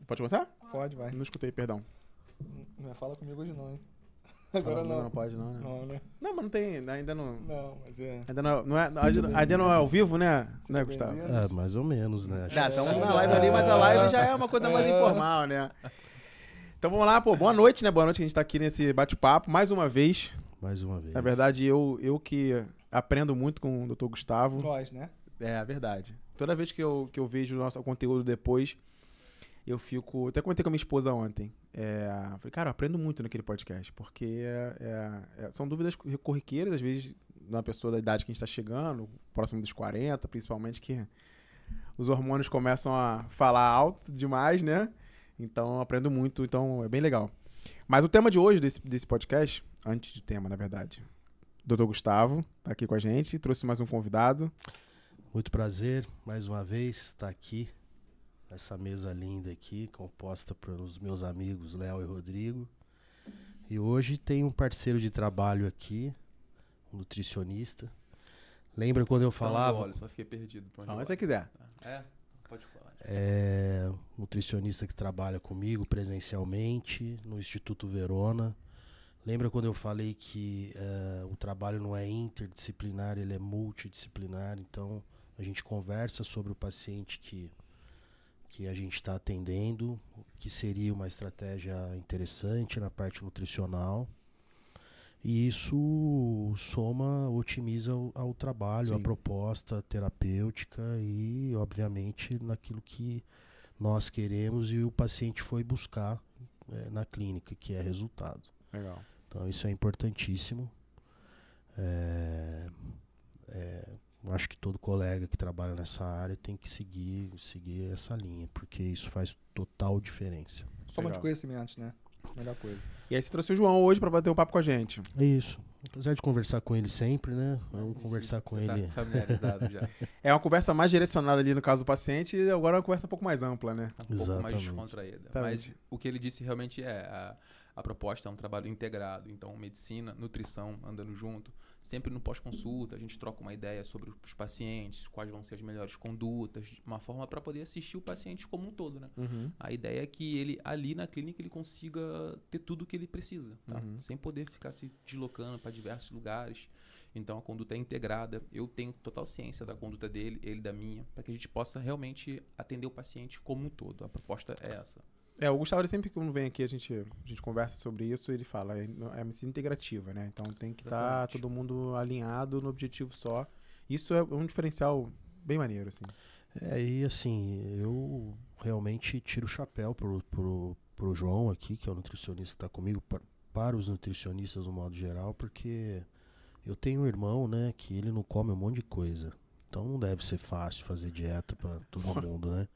Pode começar? Pode, vai. Não escutei, perdão. Não fala comigo hoje não, hein? Agora Agora não. Não pode não, né? Não, né? Não, mas não tem, ainda não... Não, mas é... Ainda não é, Seja ainda não é ao vivo, né? Né, Seja Gustavo? bem-vindo. É, mais ou menos, né? Acho que Estamos sim. na live ali, mas a live já é uma coisa mais informal, né? Então vamos lá, pô. Boa noite, né? Boa noite que a gente tá aqui nesse bate-papo, mais uma vez. Mais uma vez. Na verdade, eu que aprendo muito com o Dr. Gustavo. Nós, né? É, a verdade. Toda vez que eu vejo o nosso conteúdo depois, eu fico... Até comentei com a minha esposa ontem. Falei, cara, eu aprendo muito naquele podcast, porque são dúvidas corriqueiras, às vezes, de uma pessoa da idade que a gente está chegando, próximo dos 40, principalmente, que os hormônios começam a falar alto demais, né? Então, eu aprendo muito, então é bem legal. Mas o tema de hoje desse podcast, antes de tema, na verdade, Dr. Gustavo tá aqui com a gente, trouxe mais um convidado. Muito prazer, mais uma vez, estar aqui, nessa mesa linda aqui, composta pelos meus amigos Léo e Rodrigo. E hoje tem um parceiro de trabalho aqui, um nutricionista. Lembra quando eu falava... Olha, só fiquei perdido. Não, mas se você quiser. Pode falar. Nutricionista que trabalha comigo presencialmente no Instituto Verona. Lembra quando eu falei que o trabalho não é interdisciplinar, ele é multidisciplinar. Então, a gente conversa sobre o paciente que a gente está atendendo, o que seria uma estratégia interessante na parte nutricional. E isso otimiza ao trabalho, Sim. a proposta terapêutica e, obviamente, naquilo que nós queremos e o paciente foi buscar na clínica, que é resultado. Legal. Então, isso é importantíssimo. Acho que todo colega que trabalha nessa área tem que seguir essa linha, porque isso faz total diferença. Soma de Legal. conhecimentos, né? Melhor coisa. E aí você trouxe o João hoje para bater um papo com a gente. É isso. Apesar de conversar com ele sempre, né? Vamos conversar com ele. Tá familiarizado já. É uma conversa mais direcionada ali no caso do paciente e agora é uma conversa um pouco mais ampla, né? Um pouco mais Exatamente. descontraída. Tá Mas bem. o que ele disse realmente a proposta é um trabalho integrado. Então, medicina, nutrição andando junto. Sempre no pós-consulta, a gente troca uma ideia sobre os pacientes, quais vão ser as melhores condutas, uma forma para poder assistir o paciente como um todo, né? Uhum. A ideia é que ele, ali na clínica, ele consiga ter tudo o que ele precisa, tá? Uhum. Sem poder ficar se deslocando para diversos lugares. Então, a conduta é integrada. Eu tenho total ciência da conduta dele, ele da minha, para que a gente possa realmente atender o paciente como um todo. A proposta é essa. O Gustavo, ele sempre que quando vem aqui, a gente conversa sobre isso, ele fala, é medicina integrativa, né? Então tem que estar Exatamente. todo mundo alinhado no objetivo só. Isso é um diferencial bem maneiro, assim. E assim, eu realmente tiro o chapéu pro João aqui, que é o nutricionista que está comigo, para os nutricionistas no modo geral, porque eu tenho um irmão, né, que ele não come um monte de coisa. Então não deve ser fácil fazer dieta para todo mundo, né?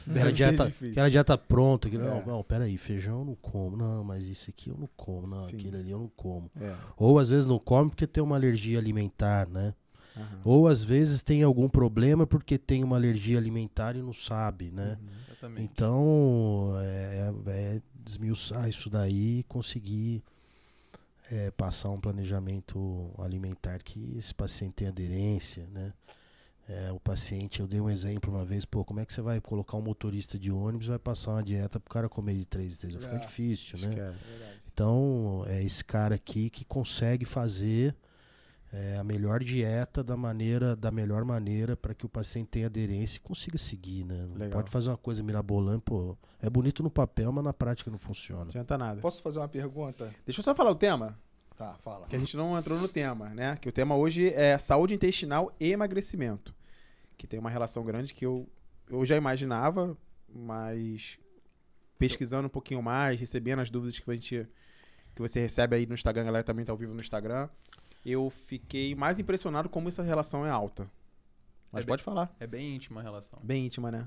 Aquela dieta pronta, que não, peraí, feijão eu não como, não, mas isso aqui eu não como, não, Sim. aquilo ali eu não como. É. Ou às vezes não come porque tem uma alergia alimentar, né? Aham. Ou às vezes tem algum problema porque tem uma alergia alimentar e não sabe, né? Uhum. Exatamente. Então, desmiuçar isso daí e conseguir passar um planejamento alimentar que esse paciente tenha aderência, né? O paciente, eu dei um exemplo uma vez, como é que você vai colocar um motorista de ônibus e vai passar uma dieta pro cara comer de 3 em 3? Fica difícil, né? Esquece. Verdade. Então, é esse cara aqui que consegue fazer a melhor dieta da melhor maneira para que o paciente tenha aderência e consiga seguir, né? Não Legal. pode fazer uma coisa mirabolante, é bonito no papel, mas na prática não Não funciona. adianta nada. Posso fazer uma pergunta? Deixa eu só falar o tema, Tá, fala. que a gente não entrou no tema, né? Que o tema hoje é saúde intestinal e emagrecimento. Que tem uma relação grande que eu já imaginava, mas pesquisando um pouquinho mais, recebendo as dúvidas que você recebe aí no Instagram, a galera também tá ao vivo no Instagram, eu fiquei mais impressionado como essa relação é alta. Mas pode falar. É bem íntima a relação. Bem íntima, né?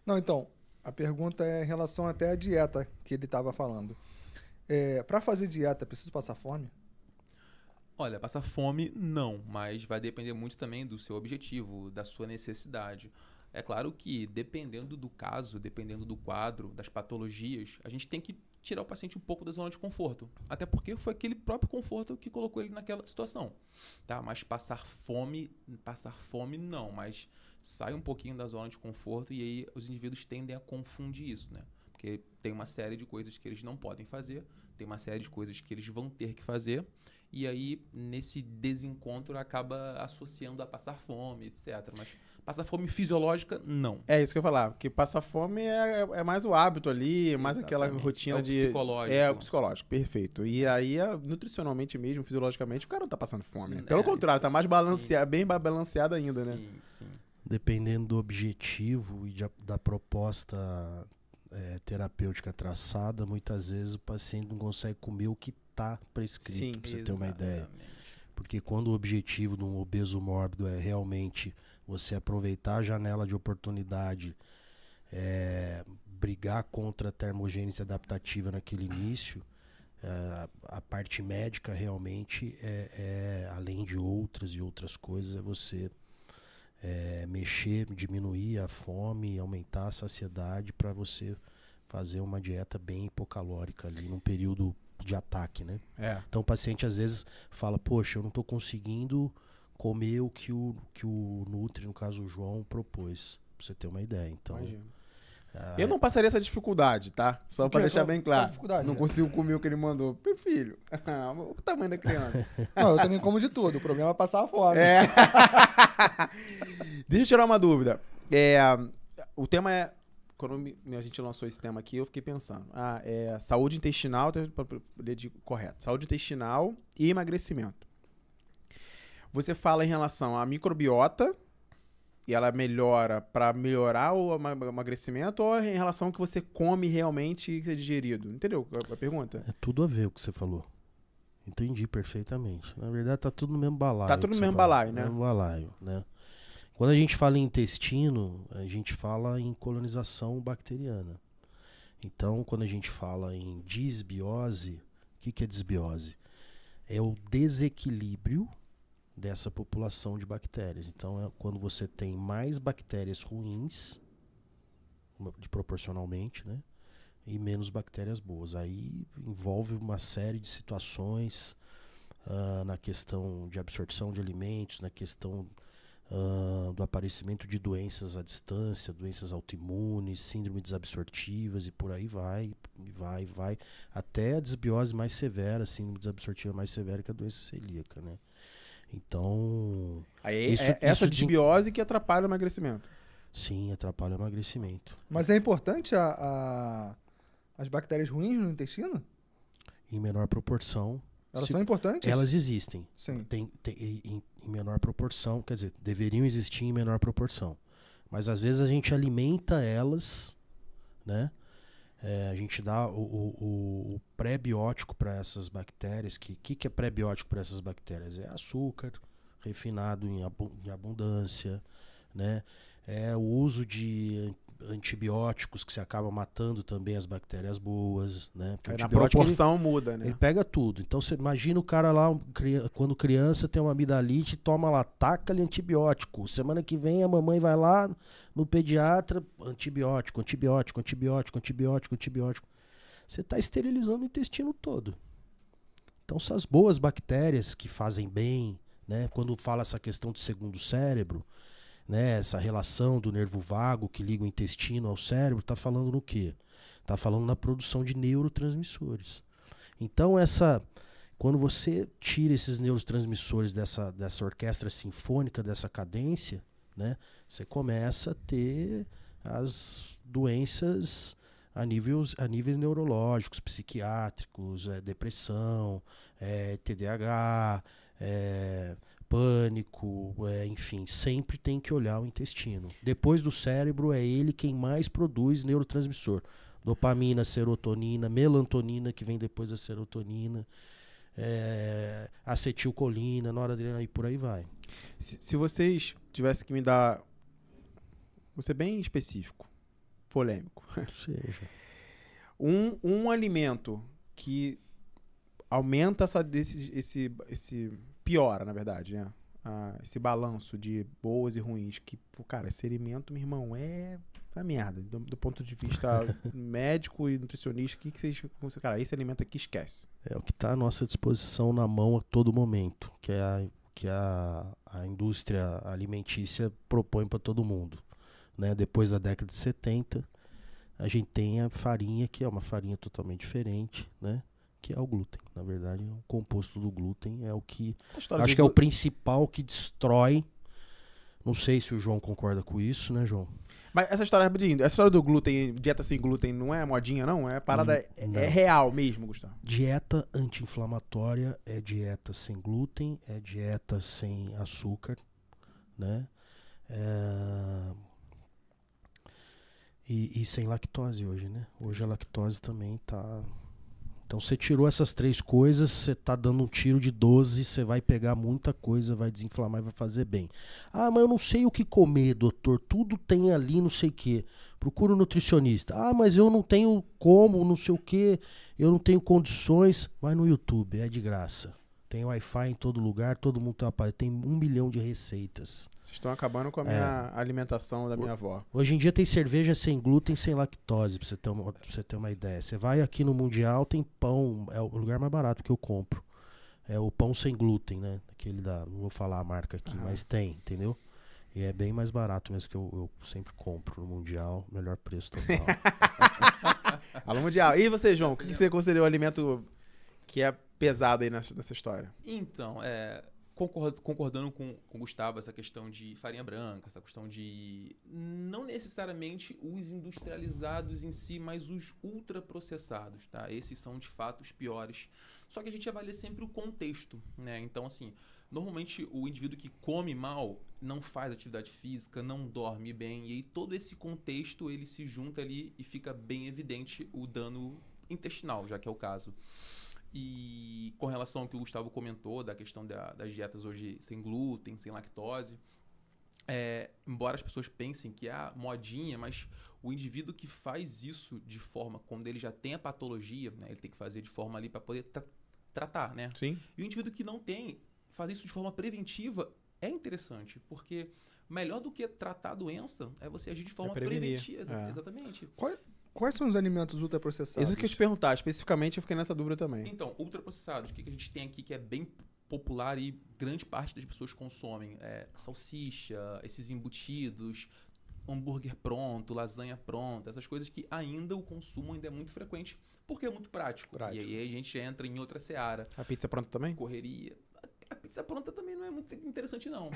Não, então, a pergunta é em relação até à dieta que ele estava falando. Para fazer dieta, preciso passar fome? Olha, passar fome não, mas vai depender muito também do seu objetivo, da sua necessidade. É claro que dependendo do caso, dependendo do quadro, das patologias, a gente tem que tirar o paciente um pouco da zona de conforto. Até porque foi aquele próprio conforto que colocou ele naquela situação. Tá? Mas passar fome não, mas sai um pouquinho da zona de conforto e aí os indivíduos tendem a confundir isso, né? Porque porque tem uma série de coisas que eles não podem fazer, tem uma série de coisas que eles vão ter que fazer, e aí nesse desencontro acaba associando a passar fome, etc. Mas passar fome fisiológica, não. É isso que eu ia falar, porque passar fome é mais o hábito ali, é mais aquela Exatamente. rotina É o de... psicológico. É o psicológico, perfeito. E aí, nutricionalmente mesmo, fisiologicamente, o cara não tá passando fome, né? Pelo contrário, tá mais balanceado, bem balanceado ainda, né? Sim. Dependendo do objetivo e da proposta terapêutica traçada, muitas vezes o paciente não consegue comer o que está prescrito, para você ter uma ideia. Porque quando o objetivo de um obeso mórbido é realmente você aproveitar a janela de oportunidade, brigar contra a termogênese adaptativa naquele início, a parte médica realmente além de outras e outras coisas, é você mexer, diminuir a fome, aumentar a saciedade para você fazer uma dieta bem hipocalórica ali num período de ataque, né? Então o paciente às vezes fala, poxa, eu não estou conseguindo comer o que o Nutri, no caso o João, propôs, pra você ter uma ideia. Então, eu não passaria essa dificuldade, tá? Só pra deixar bem claro. Não consigo comer o que ele mandou. Meu filho, o tamanho da criança. Não, eu também como de tudo. O problema é passar a fome. Deixa eu tirar uma dúvida. O tema é... Quando a gente lançou esse tema aqui, eu fiquei pensando. Saúde intestinal, correto. Saúde intestinal e emagrecimento. Você fala em relação à microbiota, e ela melhora para melhorar o emagrecimento, ou em relação ao que você come realmente e é digerido? Entendeu a pergunta? É tudo a ver o que você falou. Entendi perfeitamente. Na verdade, tá tudo no mesmo balaio. Tá tudo no mesmo balaio, né? No mesmo balaio, né? Quando a gente fala em intestino, a gente fala em colonização bacteriana. Então, quando a gente fala em disbiose, o que é disbiose? É o desequilíbrio dessa população de bactérias. Então, é quando você tem mais bactérias ruins, proporcionalmente, né? E menos bactérias boas. Aí envolve uma série de situações na questão de absorção de alimentos, na questão do aparecimento de doenças à distância, doenças autoimunes, síndromes desabsortivas e por aí vai, até a desbiose mais severa, síndrome desabsortiva mais severa, que é a doença celíaca, né? Então... essa desbiose que atrapalha o emagrecimento. Sim, atrapalha o emagrecimento. Mas é importante as bactérias ruins no intestino? Em menor proporção. Elas são importantes? Elas existem. Sim. Em menor proporção, quer dizer, deveriam existir em menor proporção. Mas às vezes a gente alimenta elas, né? A gente dá o pré-biótico para essas bactérias. Que é pré-biótico para essas bactérias? É açúcar refinado em abundância, né? É o uso de antibióticos que você acaba matando também as bactérias boas, né? Porque a proporção muda, né? Ele pega tudo. Então você imagina o cara lá, quando criança tem uma amidalite, toma lá, taca-lhe antibiótico. Semana que vem a mamãe vai lá no pediatra, antibiótico. Você está esterilizando o intestino todo. Então essas boas bactérias que fazem bem, né? Quando fala essa questão do segundo cérebro, né, essa relação do nervo vago que liga o intestino ao cérebro, está falando no quê? Está falando na produção de neurotransmissores. Então, quando você tira esses neurotransmissores dessa orquestra sinfônica, dessa cadência, né, você começa a ter as doenças a níveis neurológicos, psiquiátricos, depressão, TDAH, pânico, enfim, sempre tem que olhar o intestino. Depois do cérebro, é ele quem mais produz neurotransmissor. Dopamina, serotonina, melatonina, que vem depois da serotonina, acetilcolina, noradrenalina e por aí vai. Se vocês tivessem que me dar... Vou ser bem específico, polêmico. Seja. Um alimento que aumenta esse piora, na verdade, né? Esse balanço de boas e ruins. Que, cara, esse alimento, meu irmão, é merda. Do ponto de vista médico e nutricionista, o que vocês... Cara, esse alimento aqui esquece. É o que está à nossa disposição na mão a todo momento, que a indústria alimentícia propõe para todo mundo. Né? Depois da década de 70, a gente tem a farinha, que é uma farinha totalmente diferente, né? Que é o glúten. Na verdade, o composto do glúten é o que... Acho que é o principal que destrói. Não sei se o João concorda com isso, né, João? Mas essa história, rapidinho, essa história do glúten, dieta sem glúten, não é modinha, não? É parada, é real mesmo, Gustavo. Dieta anti-inflamatória é dieta sem glúten, é dieta sem açúcar, né? E sem lactose hoje, né? Hoje a lactose também tá... Então você tirou essas 3 coisas, você tá dando um tiro de 12, você vai pegar muita coisa, vai desinflamar e vai fazer bem. Ah, mas eu não sei o que comer, doutor, tudo tem ali, não sei o que. Procura um nutricionista. Ah, mas eu não tenho como, não sei o que, eu não tenho condições. Vai no YouTube, é de graça. Tem Wi-Fi em todo lugar, todo mundo tem um aparelho, tem 1 milhão de receitas. Vocês estão acabando com a minha alimentação da minha avó. Hoje em dia tem cerveja sem glúten, sem lactose, pra você ter uma ideia. Você vai aqui no Mundial, tem pão, é o lugar mais barato que eu compro. É o pão sem glúten, né? Aquele não vou falar a marca aqui, mas tem, entendeu? E é bem mais barato mesmo, que eu sempre compro no Mundial, melhor preço total. Alô, Mundial. E você, João, o que você considera o alimento que é pesado aí nessa história? Então, concordando com o Gustavo, essa questão de farinha branca, essa questão de não necessariamente os industrializados em si, mas os ultraprocessados, tá? Esses são de fato os piores. Só que a gente avalia sempre o contexto, né? Então, assim, normalmente o indivíduo que come mal não faz atividade física, não dorme bem, e aí todo esse contexto ele se junta ali e fica bem evidente o dano intestinal, já que é o caso. E com relação ao que o Gustavo comentou, da questão das dietas hoje sem glúten, sem lactose, embora as pessoas pensem que é modinha, mas o indivíduo que faz isso de forma, quando ele já tem a patologia, né, ele tem que fazer de forma ali para poder tratar, né? Sim. E o indivíduo que não tem, fazer isso de forma preventiva é interessante, porque melhor do que tratar a doença é você agir de forma preventiva. Exatamente. Quais são os alimentos ultraprocessados? Isso que eu ia te perguntar, especificamente eu fiquei nessa dúvida também. Então, ultraprocessados, o que a gente tem aqui que é bem popular e grande parte das pessoas consomem? Salsicha, esses embutidos, hambúrguer pronto, lasanha pronta, essas coisas que ainda o consumo ainda é muito frequente, porque é muito prático. E aí a gente entra em outra seara. A pizza pronta também? Correria. A pizza pronta também não é muito interessante, não.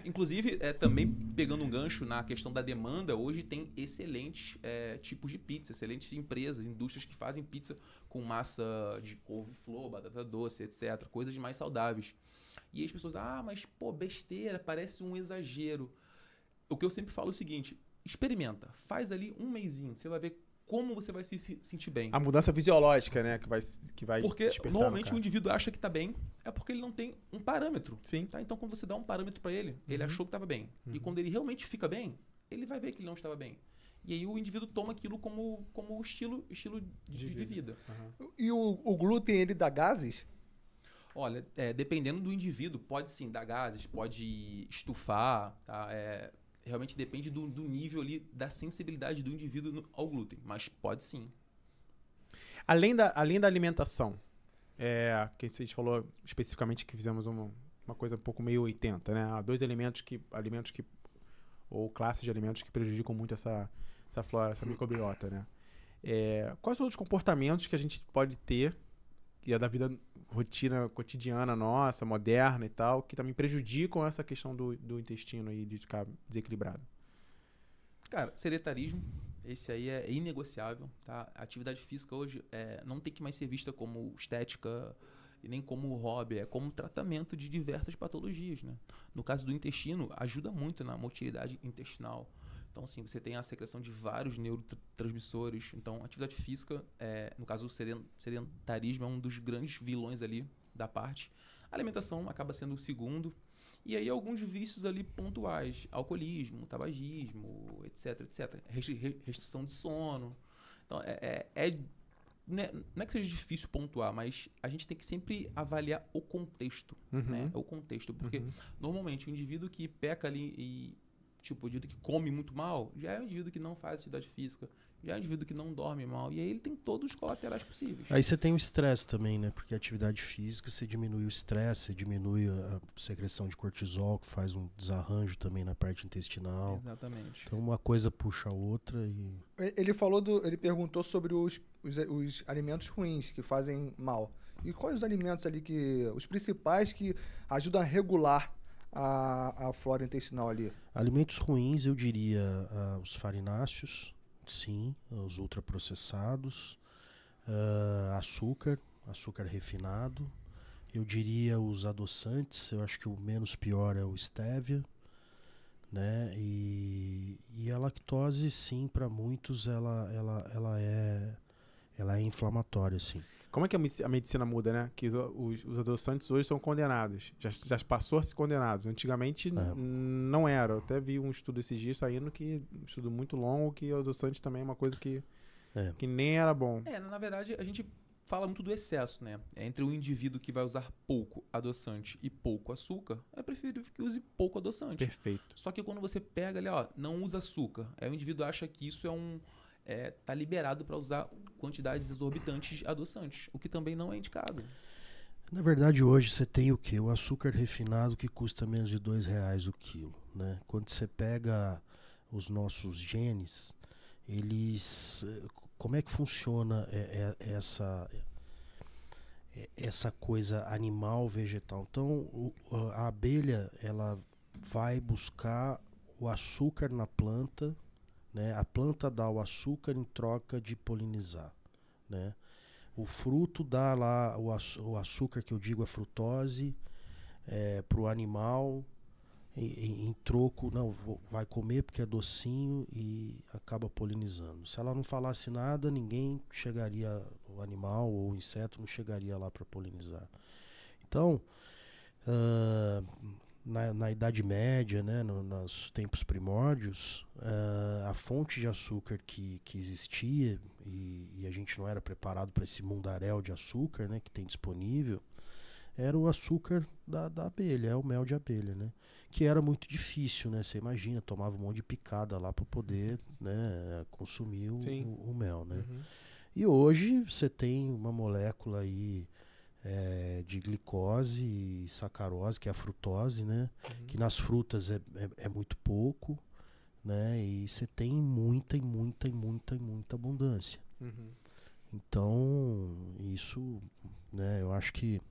Inclusive, também pegando um gancho na questão da demanda, hoje tem excelentes tipos de pizza, excelentes empresas, indústrias que fazem pizza com massa de couve-flor, batata doce, etc. Coisas mais saudáveis. E as pessoas, mas pô, besteira, parece um exagero. O que eu sempre falo é o seguinte, experimenta, faz ali um mêsinho, você vai ver como você vai se sentir bem. A mudança fisiológica, né, que vai porque normalmente o indivíduo acha que está bem, é porque ele não tem um parâmetro. Sim. Tá? Então, quando você dá um parâmetro para ele, ele achou que estava bem. E quando ele realmente fica bem, ele vai ver que ele não estava bem. E aí o indivíduo toma aquilo como estilo de vida. E o glúten, ele dá gases? Olha, dependendo do indivíduo, pode sim dar gases, pode estufar, tá? Realmente depende do nível ali, da sensibilidade do indivíduo ao glúten, mas pode sim. Além da alimentação, que você falou especificamente que fizemos uma coisa um pouco meio 80, né? Há 2 alimentos que ou classes de alimentos que prejudicam muito essa flora, essa microbiota, né? Quais são os comportamentos que a gente pode ter, que é da vida rotina cotidiana nossa, moderna e tal, que também prejudicam essa questão do intestino aí, de ficar desequilibrado? Cara, sedentarismo, esse aí é inegociável, tá? A atividade física hoje não tem que mais ser vista como estética e nem como hobby, é como tratamento de diversas patologias, né? No caso do intestino, ajuda muito na motilidade intestinal. Então, assim, você tem a secreção de vários neurotransmissores. Então, atividade física, no caso do sedentarismo, é um dos grandes vilões ali da parte. A alimentação acaba sendo o segundo. E aí, alguns vícios ali pontuais. Alcoolismo, tabagismo, etc, etc. Restrição de sono. Então, não é que seja difícil pontuar, mas a gente tem que sempre avaliar o contexto, né? O contexto, porque normalmente o indivíduo que peca ali e tipo, o indivíduo que come muito mal, já é um indivíduo que não faz atividade física, já é um indivíduo que não dorme mal. E aí ele tem todos os colaterais possíveis. Aí você tem o estresse também, né? Porque a atividade física, você diminui o estresse, você diminui a secreção de cortisol, que faz um desarranjo também na parte intestinal. Exatamente. Então uma coisa puxa a outra e... Ele perguntou sobre os alimentos ruins que fazem mal. E quais os alimentos ali os principais que ajudam a regular a flora intestinal ali? Alimentos ruins, eu diria os farináceos, sim, os ultraprocessados, açúcar refinado. Eu diria os adoçantes, eu acho que o menos pior é o stevia, né? E a lactose, sim, para muitos ela é inflamatória, sim. Como é que a medicina muda, né? Que os adoçantes hoje são condenados. Já passou a ser condenados. Antigamente não era. Eu até vi um estudo esses dias saindo, um estudo muito longo, que o adoçante também é uma coisa que nem era bom. Na verdade, a gente fala muito do excesso, né? Entre um indivíduo que vai usar pouco adoçante e pouco açúcar, é preferível que use pouco adoçante. Perfeito. Só que quando você pega ali, não usa açúcar, aí o indivíduo acha que isso tá liberado para usar quantidades exorbitantes de adoçantes, o que também não é indicado. Na verdade, hoje você tem o quê? O açúcar refinado que custa menos de R$2 o quilo, né? Quando você pega os nossos genes, como é que funciona essa coisa animal, vegetal? Então, a abelha, ela vai buscar o açúcar na planta, né? A planta dá o açúcar em troca de polinizar, né? O fruto dá lá o açúcar, que eu digo a frutose, para o animal, em troco, vai comer porque é docinho e acaba polinizando. Se ela não falasse nada, ninguém chegaria, o animal ou o inseto não chegaria lá para polinizar. Então, na Idade Média, né, nos tempos primórdios, a fonte de açúcar que existia, e a gente não era preparado para esse mundaréu de açúcar, né, que tem disponível, era o açúcar da abelha, é o mel de abelha, né, que era muito difícil, né, você imagina, tomava um monte de picada lá para poder, né, consumir o mel, né. Uhum. E hoje você tem uma molécula aí de glicose e sacarose, que é a frutose, né? Uhum. Que nas frutas é muito pouco, né? E você tem muita abundância. Uhum. Então, isso, né? Eu acho que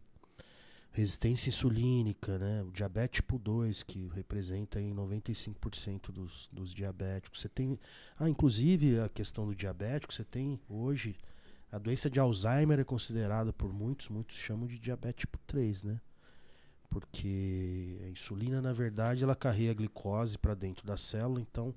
resistência insulínica, né? O diabetes tipo 2, que representa aí 95% dos diabéticos. Você tem, inclusive a questão do diabético, você tem hoje... A doença de Alzheimer é considerada por muitos chamam de diabetes tipo 3, né? Porque a insulina, na verdade, ela carrega a glicose para dentro da célula, então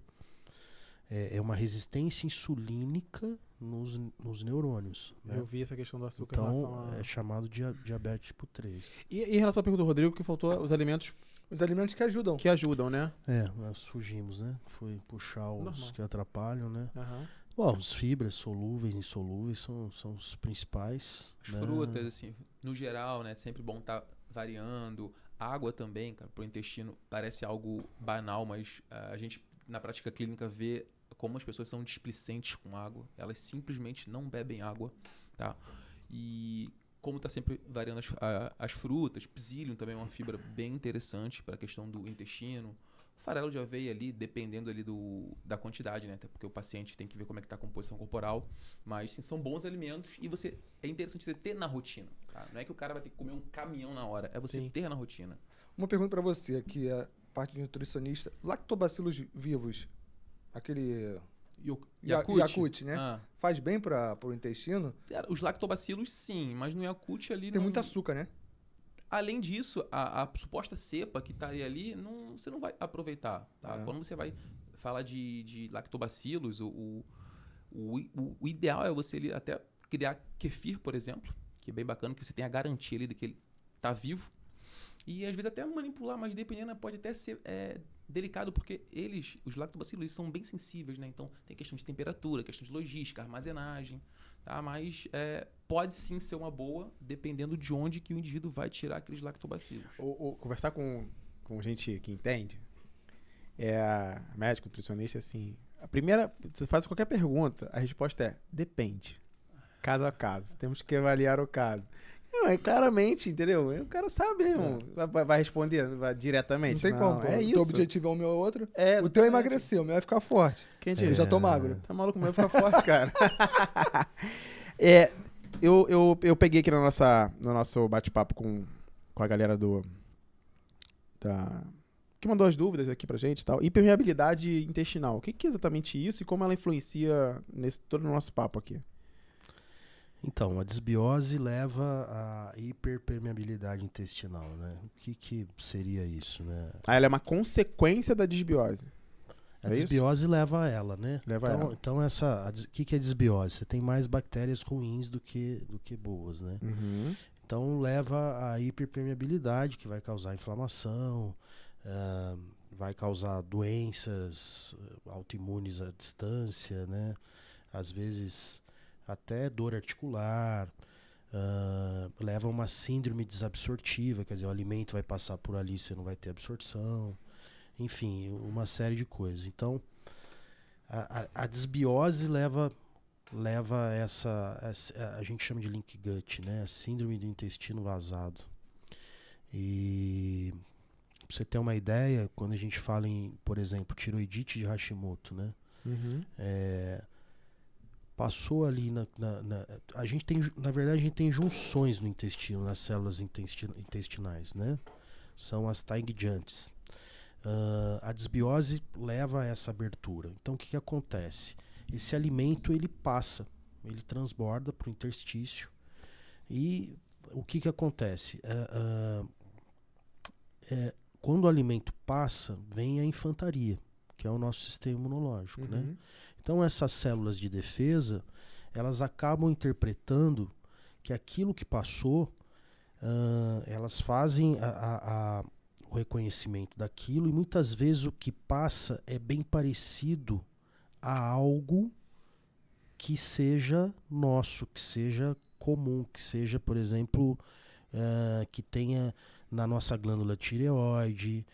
é uma resistência insulínica nos neurônios. Né? Eu vi essa questão do açúcar. Então, é chamado de diabetes tipo 3. E em relação à pergunta do Rodrigo, que faltou os alimentos... Os alimentos que ajudam. Que ajudam, né? Nós fugimos, né? Foi puxar os Normal. que atrapalham, né? Uhum. Bom, as fibras solúveis e insolúveis são os principais. As né? frutas, assim, no geral, né? Sempre bom estar variando. Água também, cara, pro intestino parece algo banal, mas a gente, na prática clínica, vê como as pessoas são displicentes com água. Elas simplesmente não bebem água, tá? E como está sempre variando as frutas, psyllium também é uma fibra bem interessante para a questão do intestino. Farelo de aveia ali, dependendo ali da quantidade, né? Até porque o paciente tem que ver como é que tá a composição corporal. Mas sim, são bons alimentos e é interessante você ter na rotina. Tá? Não é que o cara vai ter que comer um caminhão na hora, é você ter na rotina. Uma pergunta para você, que é parte de nutricionista. Lactobacilos vivos, aquele... Yakult, né? Faz bem para o intestino? Os lactobacilos, sim, mas no Yakult ali... Tem muito açúcar, né? Além disso, a suposta cepa que estaria ali, você não vai aproveitar. Tá? Quando você vai falar de lactobacilos, o ideal é você ali até criar kefir, por exemplo, que é bem bacana, que você tem a garantia ali de que ele está vivo. E às vezes até manipular, mas dependendo pode até ser delicado, porque os lactobacilos, eles são bem sensíveis, né? Então tem questão de temperatura, questão de logística, armazenagem, tá? Mas pode sim ser uma boa, dependendo de onde que o indivíduo vai tirar aqueles lactobacilos. Conversar com gente que entende, médico, nutricionista, assim, a primeira, você faz qualquer pergunta, a resposta é, depende. Caso a caso. Temos que avaliar o caso. Claramente, entendeu? O cara sabe, né, irmão? Vai responder diretamente. Não tem como. É O isso. teu objetivo é um, meu é outro. É, o teu é exatamente. emagrecer, o meu é ficar forte. Quem Eu já tô magro. Tá maluco, o meu vai ficar forte, cara. Eu peguei aqui no nosso bate-papo com a galera que mandou as dúvidas aqui pra gente e tal. Hipermeabilidade intestinal. O que é exatamente isso e como ela influencia nesse todo o nosso papo aqui? Então, a desbiose leva à hiperpermeabilidade intestinal, né? O que seria isso, né? Ela é uma consequência da desbiose. A desbiose leva a ela, né? Leva a ela. Então o que é desbiose? Você tem mais bactérias ruins do que boas, né? Uhum. Então leva à hiperpermeabilidade, que vai causar inflamação, vai causar doenças autoimunes à distância, né? Às vezes até dor articular, leva a uma síndrome desabsortiva, quer dizer, o alimento vai passar por ali, você não vai ter absorção, enfim, uma série de coisas. Então, a desbiose leva a gente chama de leaky gut, né? A síndrome do intestino vazado. E pra você ter uma ideia, quando a gente fala em, por exemplo, tiroidite de Hashimoto, né? Uhum. Passou ali a gente tem, na verdade, a gente tem junções no intestino, nas células intestinais, né? São as Teigejantes. A desbiose leva a essa abertura. Então, o que acontece? Esse alimento, ele passa, ele transborda para o interstício. E o que acontece? Quando o alimento passa, vem a infantaria, que é o nosso sistema imunológico, né? Então essas células de defesa, elas acabam interpretando que aquilo que passou, elas fazem o reconhecimento daquilo, e muitas vezes o que passa é bem parecido a algo que seja nosso, que seja comum, que seja, por exemplo, que tenha na nossa glândula tireoide,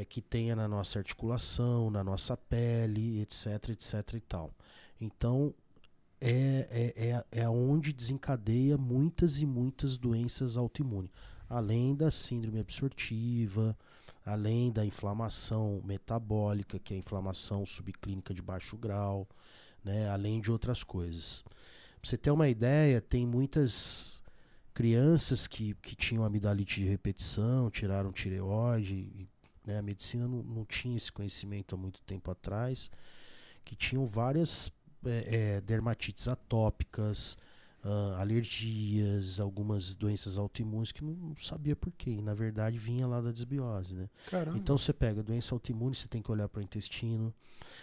que tenha na nossa articulação, na nossa pele, etc, etc e tal. Então, é onde desencadeia muitas e muitas doenças autoimunes. Além da síndrome absortiva, além da inflamação metabólica, que é a inflamação subclínica de baixo grau, né? Além de outras coisas. Pra você ter uma ideia, tem muitas crianças que tinham amidalite de repetição, tiraram tireoide, né? A medicina não tinha esse conhecimento há muito tempo atrás, que tinham várias dermatites atópicas, alergias, algumas doenças autoimunes que não sabia por quê. E, na verdade, vinha lá da desbiose, né? Caramba. Então, você pega doença autoimune, você tem que olhar para o intestino.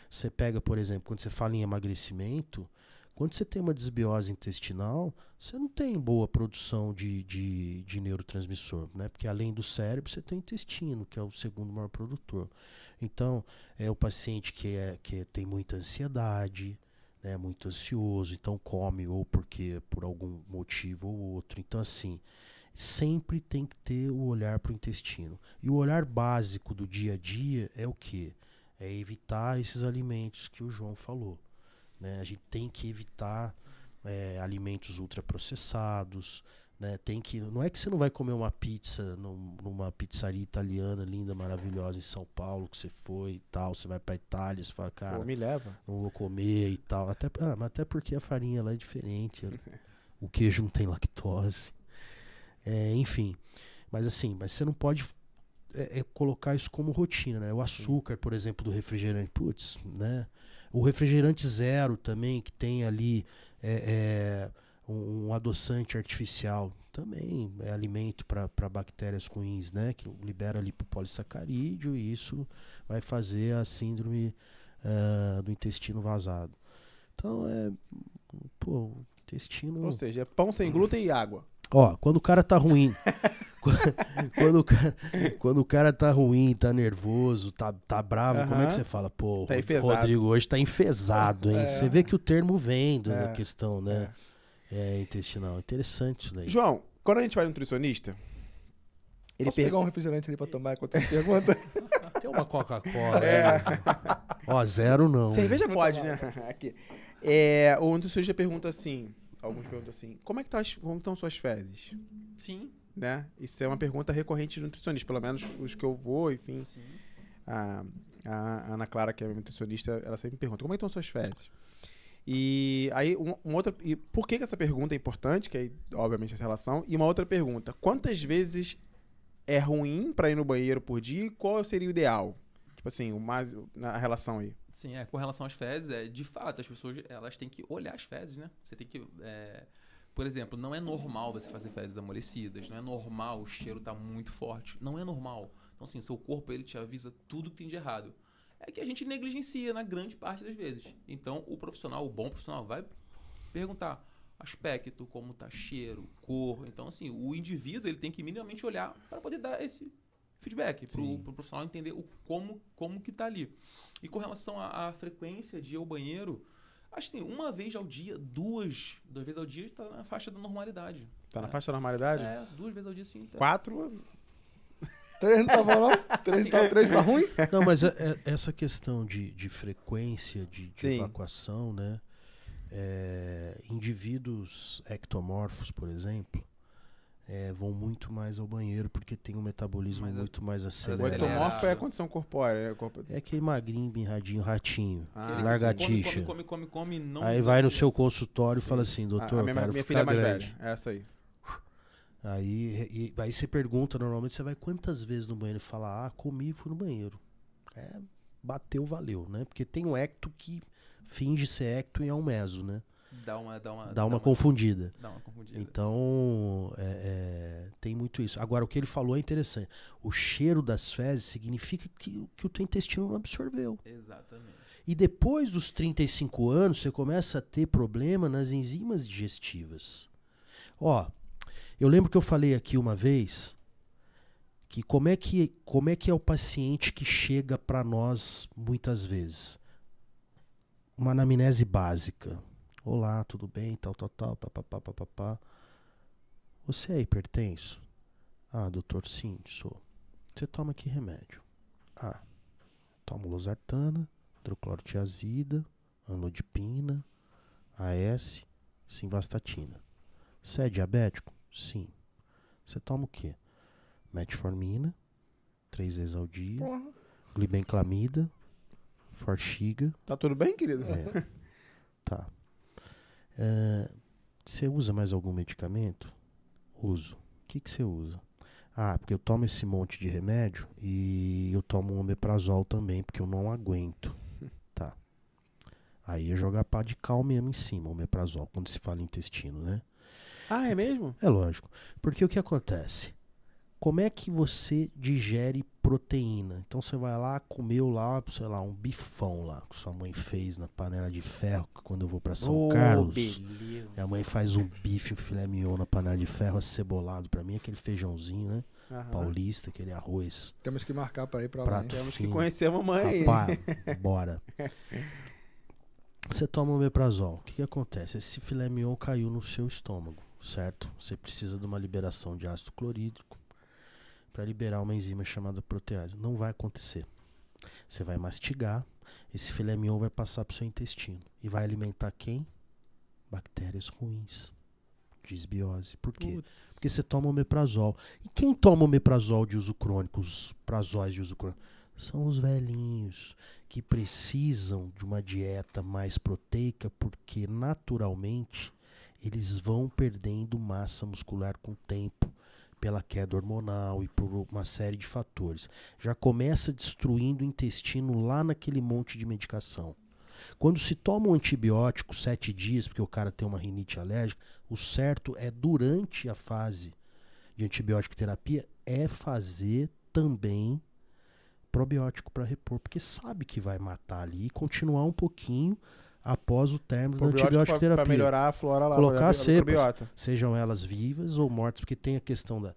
Você pega, por exemplo, quando você fala em emagrecimento, quando você tem uma desbiose intestinal, você não tem boa produção de neurotransmissor, né? Porque além do cérebro, você tem o intestino, que é o segundo maior produtor. Então, é o paciente que tem muita ansiedade, né, muito ansioso, então come ou porque por algum motivo ou outro. Então, assim, sempre tem que ter o olhar para o intestino. E o olhar básico do dia a dia é o quê? É evitar esses alimentos que o João falou, né? A gente tem que evitar alimentos ultraprocessados, né? Não é que você não vai comer uma pizza numa pizzaria italiana linda, maravilhosa em São Paulo, que você foi e tal, você vai pra Itália, você fala, cara, me leva. não vou comer e tal. Mas até porque a farinha lá é diferente, né? O queijo não tem lactose. Enfim, mas você não pode colocar isso como rotina, né? O açúcar, por exemplo, do refrigerante, né? O refrigerante zero também, que tem ali um adoçante artificial, também é alimento para bactérias ruins, né? Que libera ali pro polissacarídeo, e isso vai fazer a síndrome do intestino vazado. Então, o intestino... Ou seja, é pão sem glúten e água. Ó, quando o cara tá ruim, quando o cara tá ruim, tá nervoso, tá bravo, como é que você fala? Pô, Tá o Rodrigo hoje tá enfesado, hein? Você vê que o termo vem da questão, né? Intestinal. Interessante isso daí. João, quando a gente vai no nutricionista, Posso pegar um refrigerante ali pra tomar enquanto você pergunta? Tem uma Coca-Cola. Ó, zero não. Cerveja pode, né? Aqui. O nutricionista pergunta assim, alguns perguntam assim, como estão suas fezes? Sim. Né? Isso é uma pergunta recorrente de nutricionista, pelo menos os que eu vou, enfim. Sim. A Ana Clara, que é minha nutricionista, ela sempre me pergunta, como é que estão suas fezes? E aí, e por que essa pergunta é importante? Que aí, obviamente, essa relação. E uma outra pergunta, quantas vezes é ruim pra ir no banheiro por dia e qual seria o ideal? Tipo assim, na relação aí. Sim, com relação às fezes, de fato, as pessoas elas têm que olhar as fezes, né? Você tem que... por exemplo, não é normal você fazer fezes amolecidas, não é normal o cheiro tá muito forte, não é normal. Então, assim, seu corpo, ele te avisa tudo que tem de errado. É que a gente negligencia na grande parte das vezes. Então, o bom profissional, vai perguntar aspecto, como tá cheiro, cor. Então, assim, o indivíduo, ele tem que minimamente olhar para poder dar esse feedback, pro profissional entender como que tá ali. E com relação à frequência de ir ao banheiro, acho assim, uma vez ao dia, duas vezes ao dia, tá na faixa da normalidade. Tá na faixa da normalidade? 2 vezes ao dia, sim. Tá. 4... 3 não tá bom, não? 3 tá ruim? Não, mas essa questão de frequência de evacuação, né? Indivíduos ectomorfos, por exemplo, vão muito mais ao banheiro porque tem um metabolismo muito mais O acelerado. ectomorfo é a condição corpórea. É aquele magrinho, birradinho, ratinho, Ah, largatixa. Come, não... Aí vai no seu consultório e fala assim, doutor, minha quero filha ficar é mais grande. velha, é essa aí. Aí você pergunta, normalmente você vai quantas vezes no banheiro e fala, comi e fui no banheiro. Bateu, valeu, né? Porque tem um ecto que finge ser ecto e é um meso, né? Dá uma confundida. Dá uma confundida. Então, tem muito isso. Agora, o que ele falou é interessante. O cheiro das fezes significa que o teu intestino não absorveu. Exatamente. E depois dos 35 anos, você começa a ter problema nas enzimas digestivas. Eu lembro que eu falei aqui uma vez que como é que é o paciente que chega para nós muitas vezes? Uma anamnese básica. Olá, tudo bem? Tal, papapá. Você é hipertenso? Doutor, sim, sou. Você toma que remédio? Tomo losartana, hidroclorotiazida, amlodipina, AS, simvastatina. Você é diabético? Sim. Você toma o quê? Metformina, 3 vezes ao dia, glibenclamida, Forxiga. Tá tudo bem, querido? Tá. Você usa mais algum medicamento? Uso. O que você usa? Porque eu tomo esse monte de remédio e eu tomo um omeprazol também, porque eu não aguento. Tá. Aí é jogar pá de cal mesmo em cima, omeprazol, quando se fala em intestino, né? É mesmo? É lógico. Porque o que acontece? Como é que você digere proteína? Então você vai lá, comeu lá, sei lá, um bifão lá, que sua mãe fez na panela de ferro, que quando eu vou pra São Carlos, beleza. minha mãe faz um bife, um filé mignon na panela de ferro, acebolado pra mim, aquele feijãozinho, né? Paulista, aquele arroz. Temos que marcar pra ir pra lá, prato hein? Temos fino. que conhecer a mamãe. Rapaz, bora. Você toma omeprazol. O que acontece? Esse filé mignon caiu no seu estômago, certo? Você precisa de uma liberação de ácido clorídrico para liberar uma enzima chamada protease. Não vai acontecer. Você vai mastigar, esse filé mignon vai passar para o seu intestino e vai alimentar quem? Bactérias ruins. Disbiose. Por quê? Porque você toma omeprazol. E quem toma omeprazol de uso crônico, os prazóis de uso crônico? São os velhinhos que precisam de uma dieta mais proteica porque naturalmente eles vão perdendo massa muscular com o tempo, pela queda hormonal e por uma série de fatores. Já começa destruindo o intestino lá naquele monte de medicação. Quando se toma um antibiótico 7 dias, porque o cara tem uma rinite alérgica, o certo é durante a fase de antibiótico terapia é fazer também probiótico para repor, porque sabe que vai matar ali e continuar um pouquinho após o término da antibiótico terapia. Para melhorar a flora lá. Colocar cepas, sejam elas vivas ou mortas, porque tem a questão da...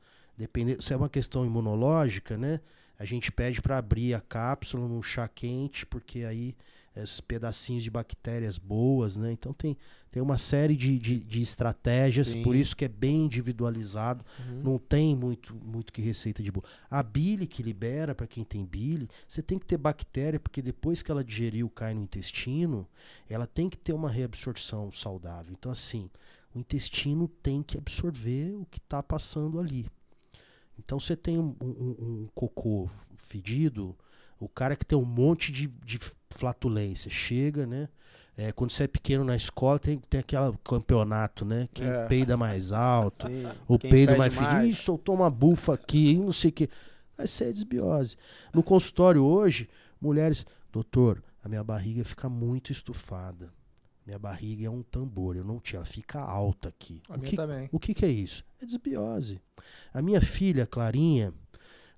se é uma questão imunológica, né? A gente pede para abrir a cápsula num chá quente, porque aí esses pedacinhos de bactérias boas, né? Então tem uma série de estratégias, Sim. por isso que é bem individualizado. Não tem muito que receita de boa. A bile que libera, para quem tem bile, você tem que ter bactéria, porque depois que ela digeriu, cai no intestino, ela tem que ter uma reabsorção saudável. Então, assim, o intestino tem que absorver o que está passando ali. Então, você tem um cocô fedido, o cara que tem um monte de flatulência, chega, né? Quando você é pequeno na escola, tem aquele campeonato, né? Quem peida mais alto, Sim. o Quem peido pede mais fedido. Ih, soltou uma bufa aqui, não sei o que. Vai ser desbiose. No consultório hoje, mulheres, doutor, a minha barriga fica muito estufada. Minha barriga é um tambor, eu não tinha, ela fica alta aqui. A minha também. O que é isso? É desbiose. A minha filha, Clarinha,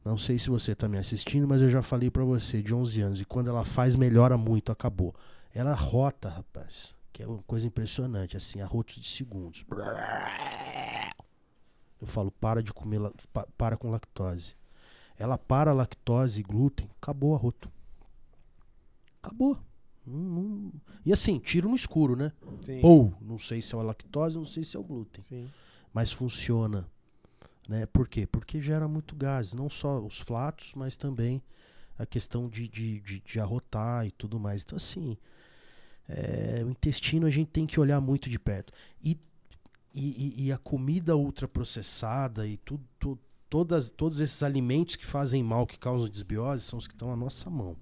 não sei se você está me assistindo, mas eu já falei para você, de 11 anos, e quando ela faz, melhora muito, acabou. Ela rota, rapaz, que é uma coisa impressionante, assim, arrotos de segundos. Eu falo, para de comer, para com lactose. Ela para a lactose e glúten, acabou o arroto. Acabou. E assim, tiro no escuro, né? Sim. Ou, não sei se é a lactose, não sei se é o glúten. Sim. Mas funciona. Né? Por quê? Porque gera muito gás. Não só os flatos, mas também a questão de arrotar e tudo mais. Então, assim, o intestino a gente tem que olhar muito de perto. E a comida ultraprocessada e todos esses alimentos que fazem mal, que causam desbiose, são os que estão à nossa mão.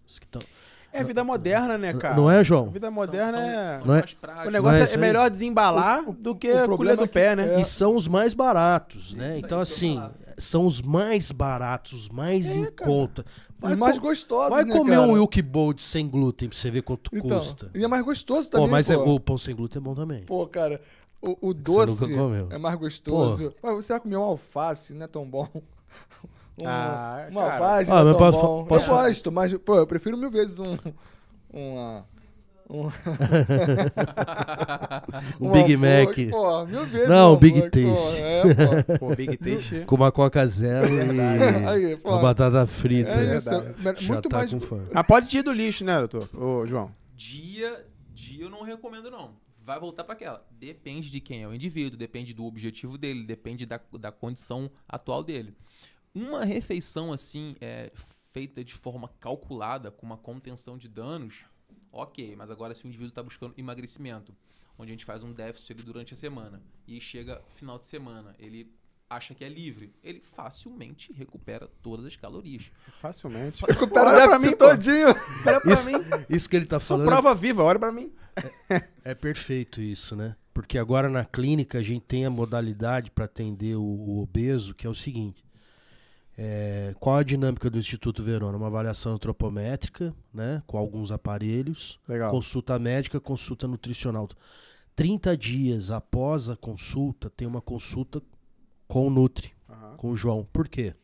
Os que estão... É vida moderna, né, cara? Não é, João? Vida moderna é... Não é- mais práticos. O negócio Não é é isso aí? melhor desembalar do que a colher problema do é que- pé, né? E são os mais baratos, né? Isso, Então, isso que eu ia assim, falar. são os mais baratos, os mais em conta. Os mais gostosos, Vai né, comer cara? um Wilk Bold sem glúten pra você ver quanto Então, custa. e é mais gostoso Pô, também, mas pô. o pão sem glúten é bom também. Pô, cara, o Você doce nunca comeu? é mais gostoso. Mas você vai comer um alface, não é tão bom. Ah, Uma cara. alface Ah, não é mas tão posso- bom. posso- Eu gosto, mas, pô, eu prefiro mil vezes uma Big Mac. Pô, mil vezes Não, um Big hambúrguer, pô, Taste. Pô, Big Taste... Com uma Coca Zero e Aí, pô, uma batata frita. é isso. verdade. Já Muito tá mais... com fome. Ah, pode tirar do lixo, né, doutor? Ô, João. Dia eu não recomendo, não. Vai voltar para aquela. Depende de quem é o indivíduo, depende do objetivo dele, depende da condição atual dele. Uma refeição assim, feita de forma calculada, com uma contenção de danos, ok. Mas agora se o indivíduo está buscando emagrecimento, onde a gente faz um déficit ali durante a semana, e chega final de semana, ele acha que é livre, ele facilmente recupera todas as calorias. Facilmente. Recupera o Olha pra déficit mim, pô. todinho. Olha pra Isso, mim. isso que ele tá Sou falando prova viva, olha pra mim. é perfeito isso, né? Porque agora na clínica a gente tem a modalidade para atender o obeso, que é o seguinte. Qual a dinâmica do Instituto Verona? Uma avaliação antropométrica, né? Com alguns aparelhos. Legal. Consulta médica, consulta nutricional. 30 dias após a consulta, tem uma consulta com o Nutri, com o João. Por quê?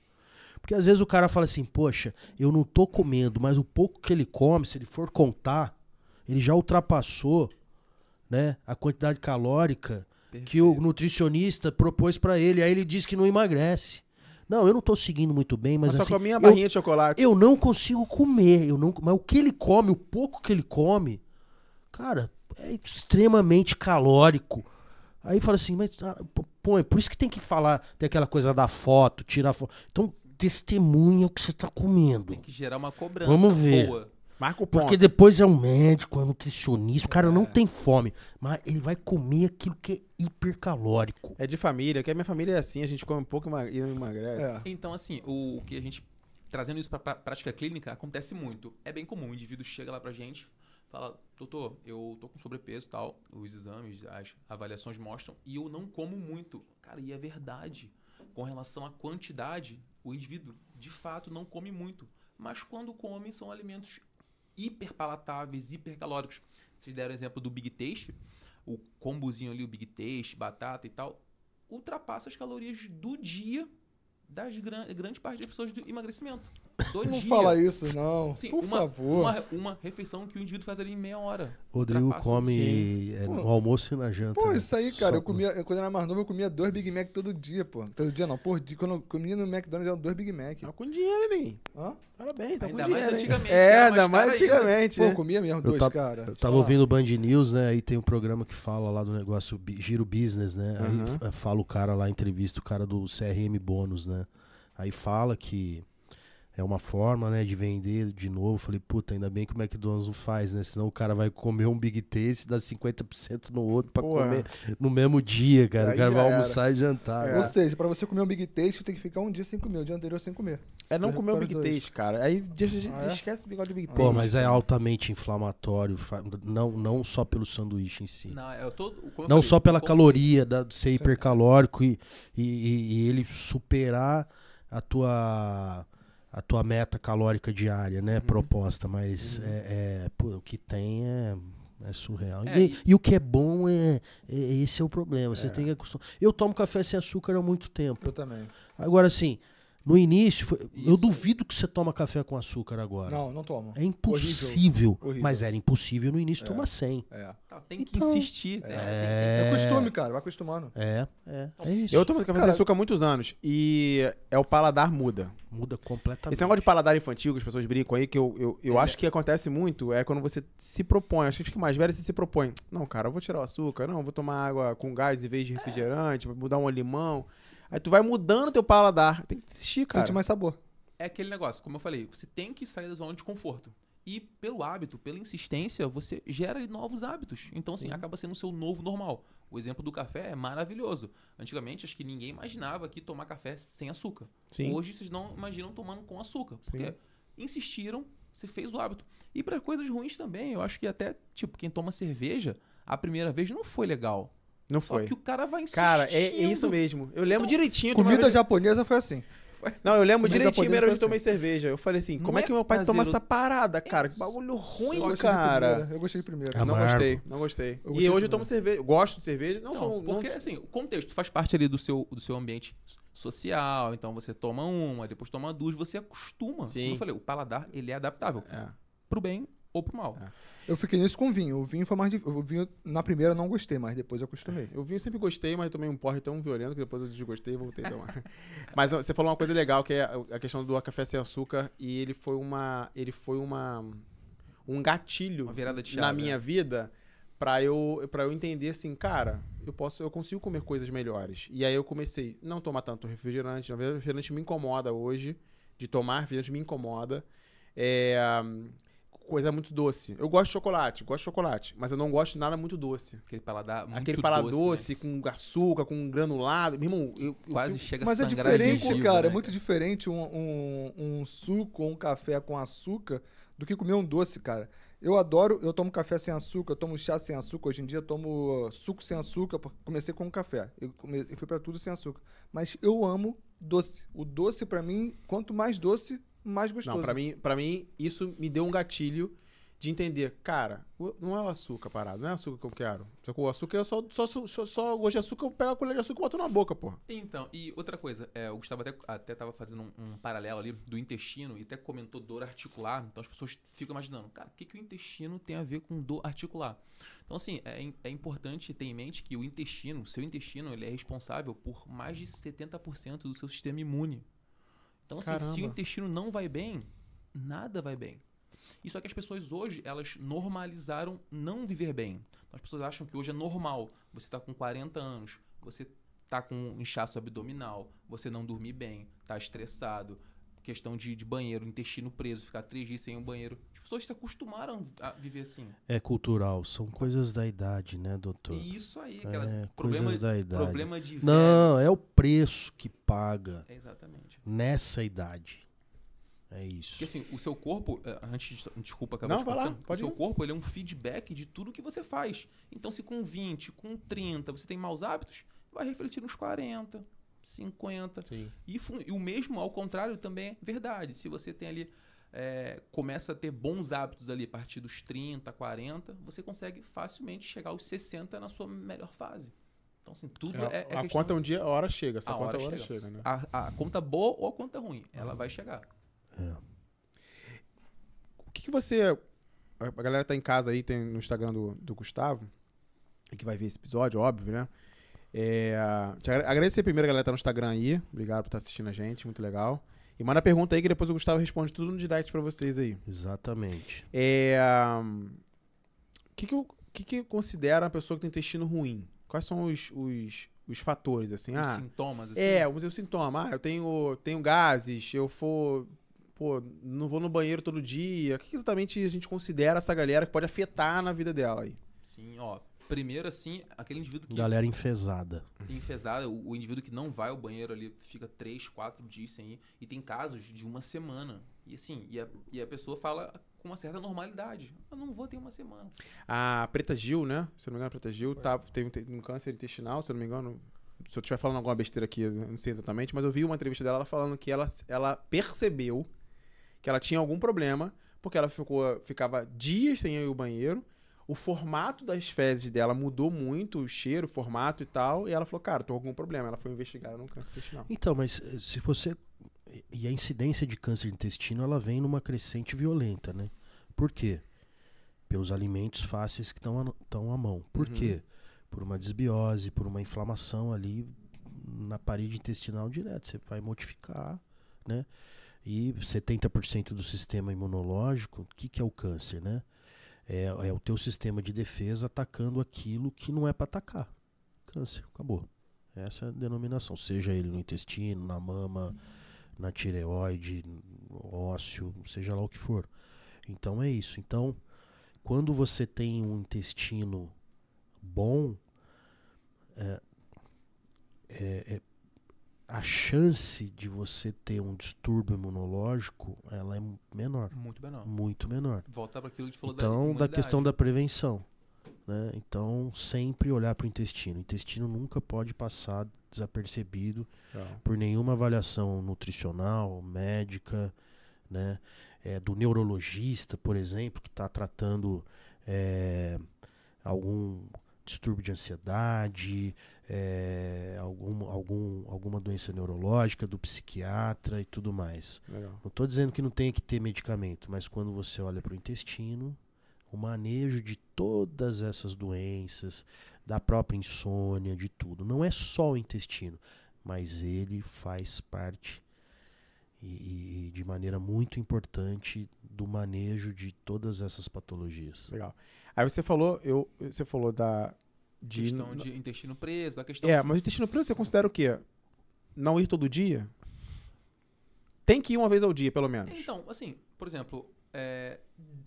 Porque às vezes o cara fala assim, poxa, eu não tô comendo, mas o pouco que ele come, se ele for contar, ele já ultrapassou, né, a quantidade calórica que o nutricionista propôs pra ele. Aí ele diz que não emagrece. Não, eu não tô seguindo muito bem, mas Mas só assim, comia uma barrinha de chocolate. eu não consigo comer. Mas o que ele come, o pouco que ele come, cara, é extremamente calórico. Aí fala assim, mas pô, é por isso que tem que falar, tem aquela coisa da foto, tirar foto. Então, testemunha o que você tá comendo. Tem que gerar uma cobrança Vamos ver. boa. Marca o ponto. Porque depois é um médico, é um nutricionista, o cara não tem fome, mas ele vai comer aquilo que é hipercalórico. É de família, que a minha família é assim, a gente come um pouco e não emagrece. É. Então, assim, o que a gente, trazendo isso para prática clínica, acontece muito. É bem comum, o indivíduo chega lá pra gente, fala, doutor, eu tô com sobrepeso e tal, os exames, as avaliações mostram, e eu não como muito. Cara, e é verdade. Com relação à quantidade, o indivíduo, de fato, não come muito. Mas quando come, são alimentos hiperpalatáveis, hipercalóricos. Vocês deram o exemplo do Big Taste, o combozinho ali, o Big Taste, batata e tal, ultrapassa as calorias do dia das grande parte das pessoas do emagrecimento. do Não dia. fala isso, não. Sim, Por favor. Uma refeição que o indivíduo faz ali em meia hora. Rodrigo Ultrapassa come isso. no almoço e na janta. Pô, né? isso aí, cara, Só- quando eu era mais novo, eu comia 2 Big Mac todo dia, pô. Todo dia não, por dia. Quando eu comia no McDonald's, eram 2 Big Mac. Tá com dinheiro, nem. Hã? Parabéns, tá Ainda com mais dinheiro. hein? antigamente, que É, era ainda mais mais caro ainda. antigamente. Pô, eu né? comia mesmo Eu 2, cara. Eu tava ouvindo o Band News, né? Aí tem um programa que fala lá do negócio Giro Business, né? Aí Aham. fala o cara lá, entrevista o cara do CRM Bônus, né? Aí fala que é uma forma, né, de vender de novo. Falei, puta, ainda bem que o McDonald's não faz, né? Senão o cara vai comer um Big Taste e dá 50% no outro pra Porra. comer no mesmo dia, cara. Aí O cara já vai era. almoçar e jantar. né? Ou seja, pra você comer um Big Taste, tem que ficar um dia sem comer, o dia anterior sem comer. É não comer o Para os Big dois. Taste, cara. Aí Ah, é? esquece o bigode do Big Taste. Pô, mas é cara. altamente inflamatório, não só pelo sanduíche em si. Não, é todo, como eu Não falei, só pela como- caloria, de ser Sim, hipercalórico e ele superar a tua meta calórica diária, né? Proposta, mas pô, o que tem é surreal. E o que é bom esse é o problema. Você tem que acostumar. Eu tomo café sem açúcar há muito tempo. Eu também. Agora, assim, no início, eu Isso. duvido que você toma café com açúcar agora. Não tomo. É impossível. Horrível. Mas era impossível no início tomar 100. É. Tá, tem que Então, insistir. né? É costume, cara, vai acostumando. É isso. Eu tomo café sem Cara, açúcar há muitos anos. E o paladar muda. Muda completamente. Esse negócio de paladar infantil que as pessoas brincam aí, que eu acho que acontece muito, é quando você se propõe. Acho que fica mais velho, você se propõe. Não, cara, eu vou tirar o açúcar. Não, eu vou tomar água com gás em vez de refrigerante, vou mudar um limão. Aí tu vai mudando teu paladar. Tem que insistir, cara. Sente mais sabor. É aquele negócio, como eu falei, você tem que sair da zona de conforto. E pelo hábito, pela insistência, você gera ali novos hábitos. Então, assim, acaba sendo o seu novo normal. O exemplo do café é maravilhoso. Antigamente, acho que ninguém imaginava que tomar café sem açúcar. Sim. Hoje, vocês não imaginam tomando com açúcar. Porque Sim. insistiram, você fez o hábito. E para coisas ruins também, eu acho que até, tipo, quem toma cerveja, a primeira vez não foi legal. Não Só foi. que o cara vai insistindo. Cara, é isso mesmo. Eu lembro direitinho. que uma Comida vez- japonesa foi assim. Não, eu lembro comida direitinho, japonesa primeira vez que foi tomei cerveja. Eu falei assim, Não como é é que meu pai toma prazeroso. essa parada, cara? Que bagulho Eu ruim, gostei de cara. primeira, eu gostei de primeira. Ah, Não Amargo. gostei, não gostei. Eu E gostei hoje de eu tomo cerveja. Eu gosto de cerveja. Não, sou. Porque, assim, o contexto faz parte ali do seu ambiente social. Então, você toma uma, depois toma duas, você acostuma. Sim. Como eu falei, o paladar, ele é adaptável. É. Pro bem ou pro mal. Eu fiquei nisso com vinho. O vinho foi mais difícil. O vinho, na primeira, eu não gostei, mas depois eu acostumei. Eu vinho sempre gostei, mas eu tomei um porre tão violento que depois eu desgostei e voltei a tomar. Mas você falou uma coisa legal, que é a questão do café sem açúcar. E ele foi um gatilho Uma virada de chave. na minha vida pra eu entender assim, cara, eu consigo comer coisas melhores. E aí eu comecei a não tomar tanto refrigerante. Na verdade, o refrigerante me incomoda hoje. De tomar refrigerante me incomoda. Coisa muito doce. Eu gosto de chocolate, mas eu não gosto de nada muito doce. Aquele paladar muito Aquele paladar doce, né? com açúcar, com granulado. Meu irmão, eu Quase fico- chega Mas a é sangrar diferente, gengiva, cara. né? É muito diferente um suco ou um café com açúcar do que comer um doce, cara. Eu tomo café sem açúcar, eu tomo chá sem açúcar. Hoje em dia eu tomo suco sem açúcar, porque comecei com um café. Eu fui pra tudo sem açúcar. Mas eu amo doce. O doce, pra mim, quanto mais doce, mais gostoso. Não, pra mim, isso me deu um gatilho de entender, cara, não é o açúcar parado, não é o açúcar que eu quero. O açúcar eu só gosto de açúcar, eu pego a colher de açúcar e boto na boca, porra. Então, e outra coisa, o Gustavo até tava fazendo um paralelo ali do intestino e até comentou dor articular. Então as pessoas ficam imaginando, cara, o que o intestino tem a ver com dor articular? Então, assim, é importante ter em mente que o seu intestino, ele é responsável por mais de 70% do seu sistema imune. Então, assim, se o Caramba. intestino não vai bem, nada vai bem. E só que as pessoas hoje, elas normalizaram não viver bem. Então, as pessoas acham que hoje é normal. Você tá com 40 anos, você tá com um inchaço abdominal, você não dormir bem, tá estressado, questão de banheiro, intestino preso, ficar 3 dias sem um banheiro. As pessoas se acostumaram a viver assim. É cultural, são coisas da idade, né, doutor? E isso aí, É, aquela coisas da idade. problema de velho. Não, é o preço que paga Exatamente. nessa idade. É isso. Porque assim, o seu corpo, desculpa acabar Não, te vai lá, cortando. pode O seu ir. corpo, ele é um feedback de tudo que você faz. Então, se com 20, com 30, você tem maus hábitos, vai refletir nos 40, 50. Sim. E o mesmo, ao contrário, também é verdade. Se você tem ali, começa a ter bons hábitos ali a partir dos 30, 40, você consegue facilmente chegar aos 60 na sua melhor fase. Então, assim, tudo é a questão... conta a hora chega. Essa A conta hora a hora chega. chega, né? A conta boa ou a conta ruim, ela vai chegar. O que você... A galera tá em casa aí, tem no Instagram do Gustavo, e que vai ver esse episódio, óbvio, né? Agradecer primeiro a galera que tá no Instagram aí. Obrigado por estar assistindo a gente, muito legal. E manda pergunta aí que depois o Gustavo responde tudo no direct pra vocês aí. Exatamente. O que considera uma pessoa que tem intestino ruim? Quais são os fatores, assim? Os sintomas, assim? O sintoma. Eu tenho gases, não vou no banheiro todo dia. O que exatamente a gente considera essa galera que pode afetar na vida dela aí? Sim, ó. Primeiro, assim, aquele indivíduo que... Galera enfesada. Enfesada, o indivíduo que não vai ao banheiro ali, fica 3, 4 dias sem ir. E tem casos de uma semana. E assim, e a pessoa fala com uma certa normalidade. Eu não vou ter uma semana. A Preta Gil, né? Se eu não me engano, a Preta Gil teve um câncer intestinal, se eu não me engano. Se eu estiver falando alguma besteira aqui, eu não sei exatamente, mas eu vi uma entrevista dela ela falando que ela percebeu que ela tinha algum problema, porque ela ficava dias sem ir ao banheiro. O formato das fezes dela mudou muito, o cheiro, o formato e tal. E ela falou, cara, tô com algum problema. Ela foi investigar no câncer intestinal. Então, mas se você... E a incidência de câncer de intestino, ela vem numa crescente violenta, né? Por quê? Pelos alimentos fáceis que estão à mão. Por quê? Por uma desbiose, por uma inflamação ali na parede intestinal direto. Você vai modificar, né? E 70% do sistema imunológico, o que é o câncer, né? É o teu sistema de defesa atacando aquilo que não é para atacar. Câncer, acabou. Essa é a denominação. Seja ele no intestino, na mama, na tireoide, no ósseo, seja lá o que for. Então é isso. Então, quando você tem um intestino bom, a chance de você ter um distúrbio imunológico, ela é menor. Muito menor. Muito menor. Voltar para aquilo que a gente falou então, da questão da prevenção. Né? Então, sempre olhar para o intestino. O intestino nunca pode passar desapercebido por nenhuma avaliação nutricional, médica, né? Do neurologista, por exemplo, que está tratando algum distúrbio de ansiedade, alguma doença neurológica, do psiquiatra e tudo mais. Legal. Não estou dizendo que não tenha que ter medicamento, mas quando você olha para o intestino, o manejo de todas essas doenças, da própria insônia, de tudo, não é só o intestino, mas ele faz parte e de maneira muito importante do manejo de todas essas patologias. Legal. Aí você falou questão de intestino preso, a questão... mas o intestino preso você considera o quê? Não ir todo dia? Tem que ir uma vez ao dia, pelo menos. Então, assim, por exemplo,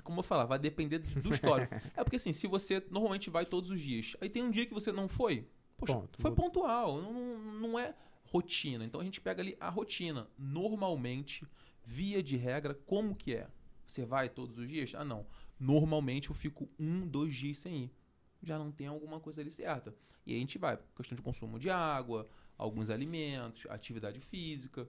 como eu falava, vai depender do histórico. Porque assim, se você normalmente vai todos os dias, aí tem um dia que você não foi, poxa, foi pontual, não é rotina. Então a gente pega ali a rotina. Normalmente, via de regra, como que é? Você vai todos os dias? Ah, não. Normalmente eu fico 1, 2 dias sem ir. Já não tem alguma coisa ali certa. E aí a gente vai, questão de consumo de água, alguns alimentos, atividade física.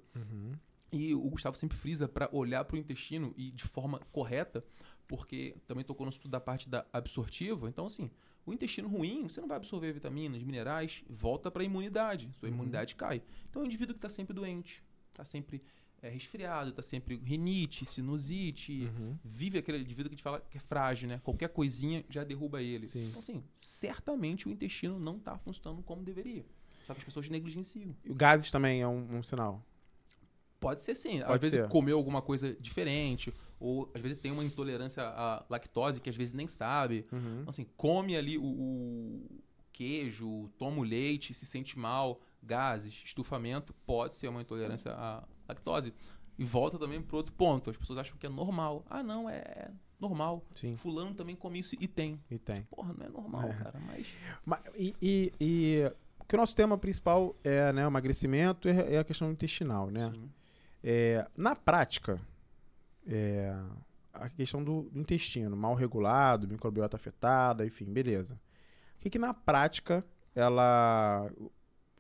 E o Gustavo sempre frisa para olhar para o intestino e de forma correta, porque também tocou no estudo da parte da absortiva. Então, assim, o intestino ruim, você não vai absorver vitaminas, minerais, volta para a imunidade. Sua imunidade cai. Então, é um indivíduo que está sempre doente, está sempre resfriado, está sempre rinite, sinusite, vive aquele indivíduo que a gente fala que é frágil, né? Qualquer coisinha já derruba ele. Sim. Então, assim, certamente o intestino não está funcionando como deveria. Só que as pessoas negligenciam. E o gases também é um sinal? Pode ser sim. Pode às vezes ser. Comeu alguma coisa diferente, ou às vezes tem uma intolerância à lactose que às vezes nem sabe. Então, assim, come ali o queijo, toma o leite, se sente mal, gases, estufamento, pode ser uma intolerância à lactose. E volta também para outro ponto. As pessoas acham que é normal. Ah, não, é normal. Sim. Fulano também come isso e tem. E tem. Porra, não é normal, cara, mas... Porque o nosso tema principal é, né, o emagrecimento e a questão intestinal, né? Sim. Na prática, a questão do intestino mal regulado, microbiota afetada, enfim, beleza. O que na prática ela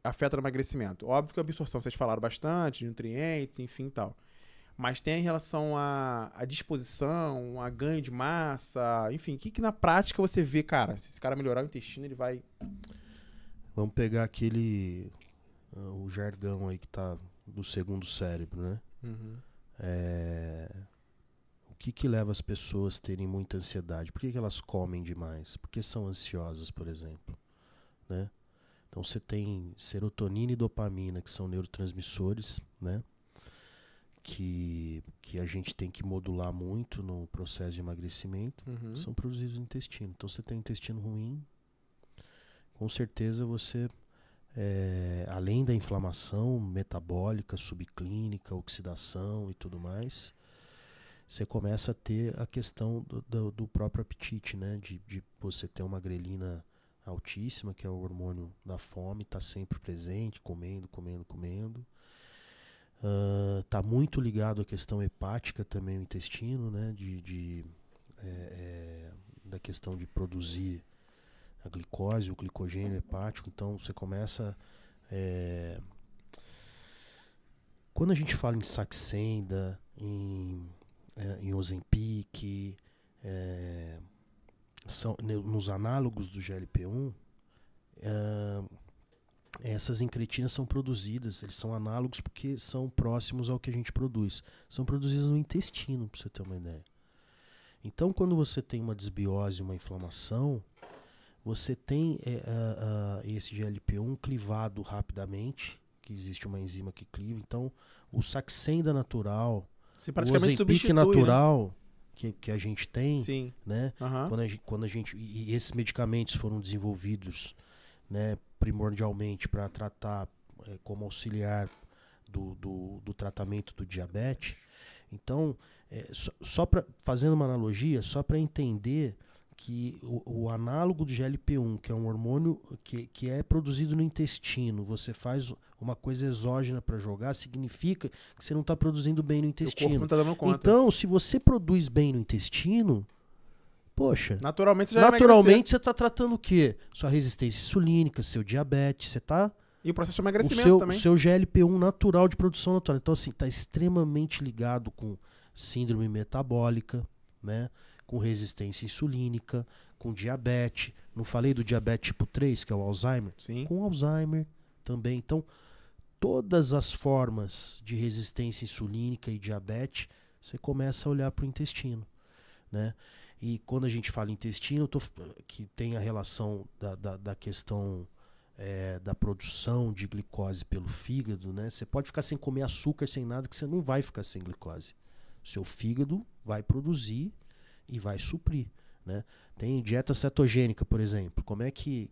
afeta no emagrecimento? Óbvio que a absorção, vocês falaram bastante, de nutrientes, enfim e tal. Mas tem em relação à disposição, a ganho de massa, enfim, o que na prática você vê, cara? Se esse cara melhorar o intestino, ele vai... Vamos pegar o jargão aí que tá do segundo cérebro, né? O que leva as pessoas a terem muita ansiedade? Por que elas comem demais? Porque são ansiosas, por exemplo, né? Então você tem serotonina e dopamina, que são neurotransmissores, né? Que a gente tem que modular muito no processo de emagrecimento, são produzidos no intestino. Então você tem um intestino ruim, com certeza você, além da inflamação metabólica, subclínica, oxidação e tudo mais, você começa a ter a questão do próprio apetite, né? De você ter uma grelina altíssima, que é o hormônio da fome, está sempre presente, comendo. Está muito ligado à questão hepática também, o intestino, né? Da questão de produzir a glicose, o glicogênio hepático. Então você começa... Quando a gente fala em Saxenda, em Ozempic, nos análogos do GLP-1, essas incretinas são produzidas, eles são análogos porque são próximos ao que a gente produz. São produzidas no intestino, para você ter uma ideia. Então, quando você tem uma desbiose, uma inflamação, você tem esse GLP-1 clivado rapidamente, que existe uma enzima que cliva. Então, o Saxenda natural, o Ozempic natural, né? que a gente tem, sim, né? Quando a gente, e esses medicamentos foram desenvolvidos, né, primordialmente para tratar como auxiliar do tratamento do diabetes. Então, fazendo uma analogia, só para entender que o análogo do GLP-1, que é um hormônio que é produzido no intestino, você faz uma coisa exógena para jogar, significa que você não está produzindo bem no intestino. O corpo não tá dando conta. Então, se você produz bem no intestino, poxa, naturalmente você está tratando o quê? Sua resistência insulínica, seu diabetes, você está... E o processo de emagrecimento também. O seu GLP-1 natural, de produção natural. Então, assim, está extremamente ligado com síndrome metabólica, né? Com resistência insulínica, com diabetes. Não falei do diabetes tipo 3, que é o Alzheimer? Sim. Com Alzheimer também. Então, todas as formas de resistência insulínica e diabetes, você começa a olhar para o intestino, né? E quando a gente fala intestino, que tem a relação da questão da produção de glicose pelo fígado, né? Você pode ficar sem comer açúcar, sem nada, que você não vai ficar sem glicose. O seu fígado vai produzir e vai suprir, né? Tem dieta cetogênica, por exemplo. Como é que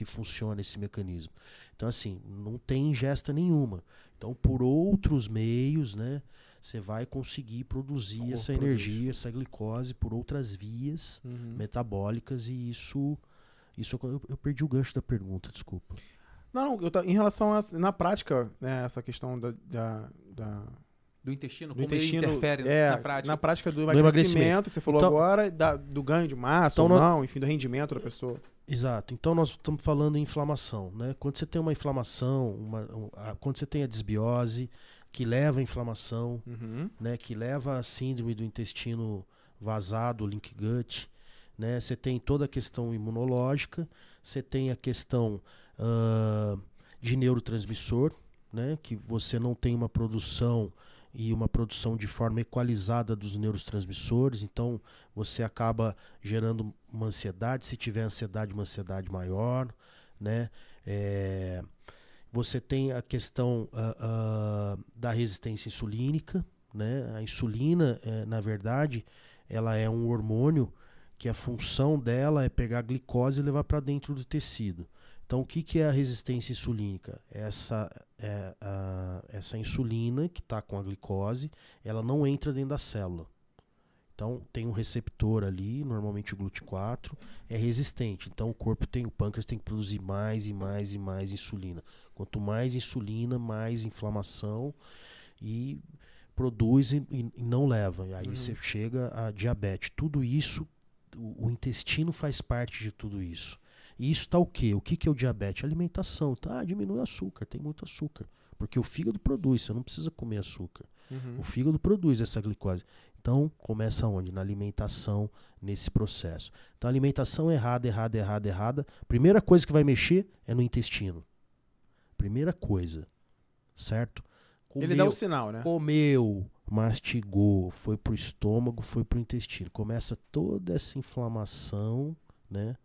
funciona esse mecanismo? Então, assim, não tem ingesta nenhuma. Então, por outros meios, né, você vai conseguir produzir essa energia, essa glicose por outras vias metabólicas, e isso eu perdi o gancho da pergunta, desculpa. Não, em relação na prática, né, essa questão do intestino, do como ele interfere na prática. Na prática do emagrecimento, que você falou então, agora, do ganho de massa então ou não, enfim, do rendimento da pessoa. Exato. Então nós estamos falando em inflamação, né? Quando você tem uma inflamação, quando você tem a desbiose, que leva à inflamação, né? Que leva à síndrome do intestino vazado, leaky gut, né? Você tem toda a questão imunológica, você tem a questão de neurotransmissor, né? Que você não tem uma produção de forma equalizada dos neurotransmissores, então você acaba gerando uma ansiedade, se tiver ansiedade, uma ansiedade maior, né? Você tem a questão da resistência insulínica, né? A insulina, na verdade, ela é um hormônio que a função dela é pegar a glicose e levar para dentro do tecido. Então, o que é a resistência insulínica? Essa insulina que está com a glicose, ela não entra dentro da célula. Então, tem um receptor ali, normalmente o GLUT4, é resistente. Então, o pâncreas tem que produzir mais e mais e mais insulina. Quanto mais insulina, mais inflamação, e produz e não leva. E aí você chega a diabetes. Tudo isso, o intestino faz parte de tudo isso. E isso está o quê? O que é o diabetes? Alimentação. Diminui o açúcar, tem muito açúcar. Porque o fígado produz, você não precisa comer açúcar. O fígado produz essa glicose. Então, começa onde? Na alimentação, nesse processo. Então, alimentação errada. Primeira coisa que vai mexer é no intestino. Primeira coisa. Certo? Ele dá o sinal, né? Comeu mastigou, foi pro estômago, foi pro intestino. Começa toda essa inflamação, né?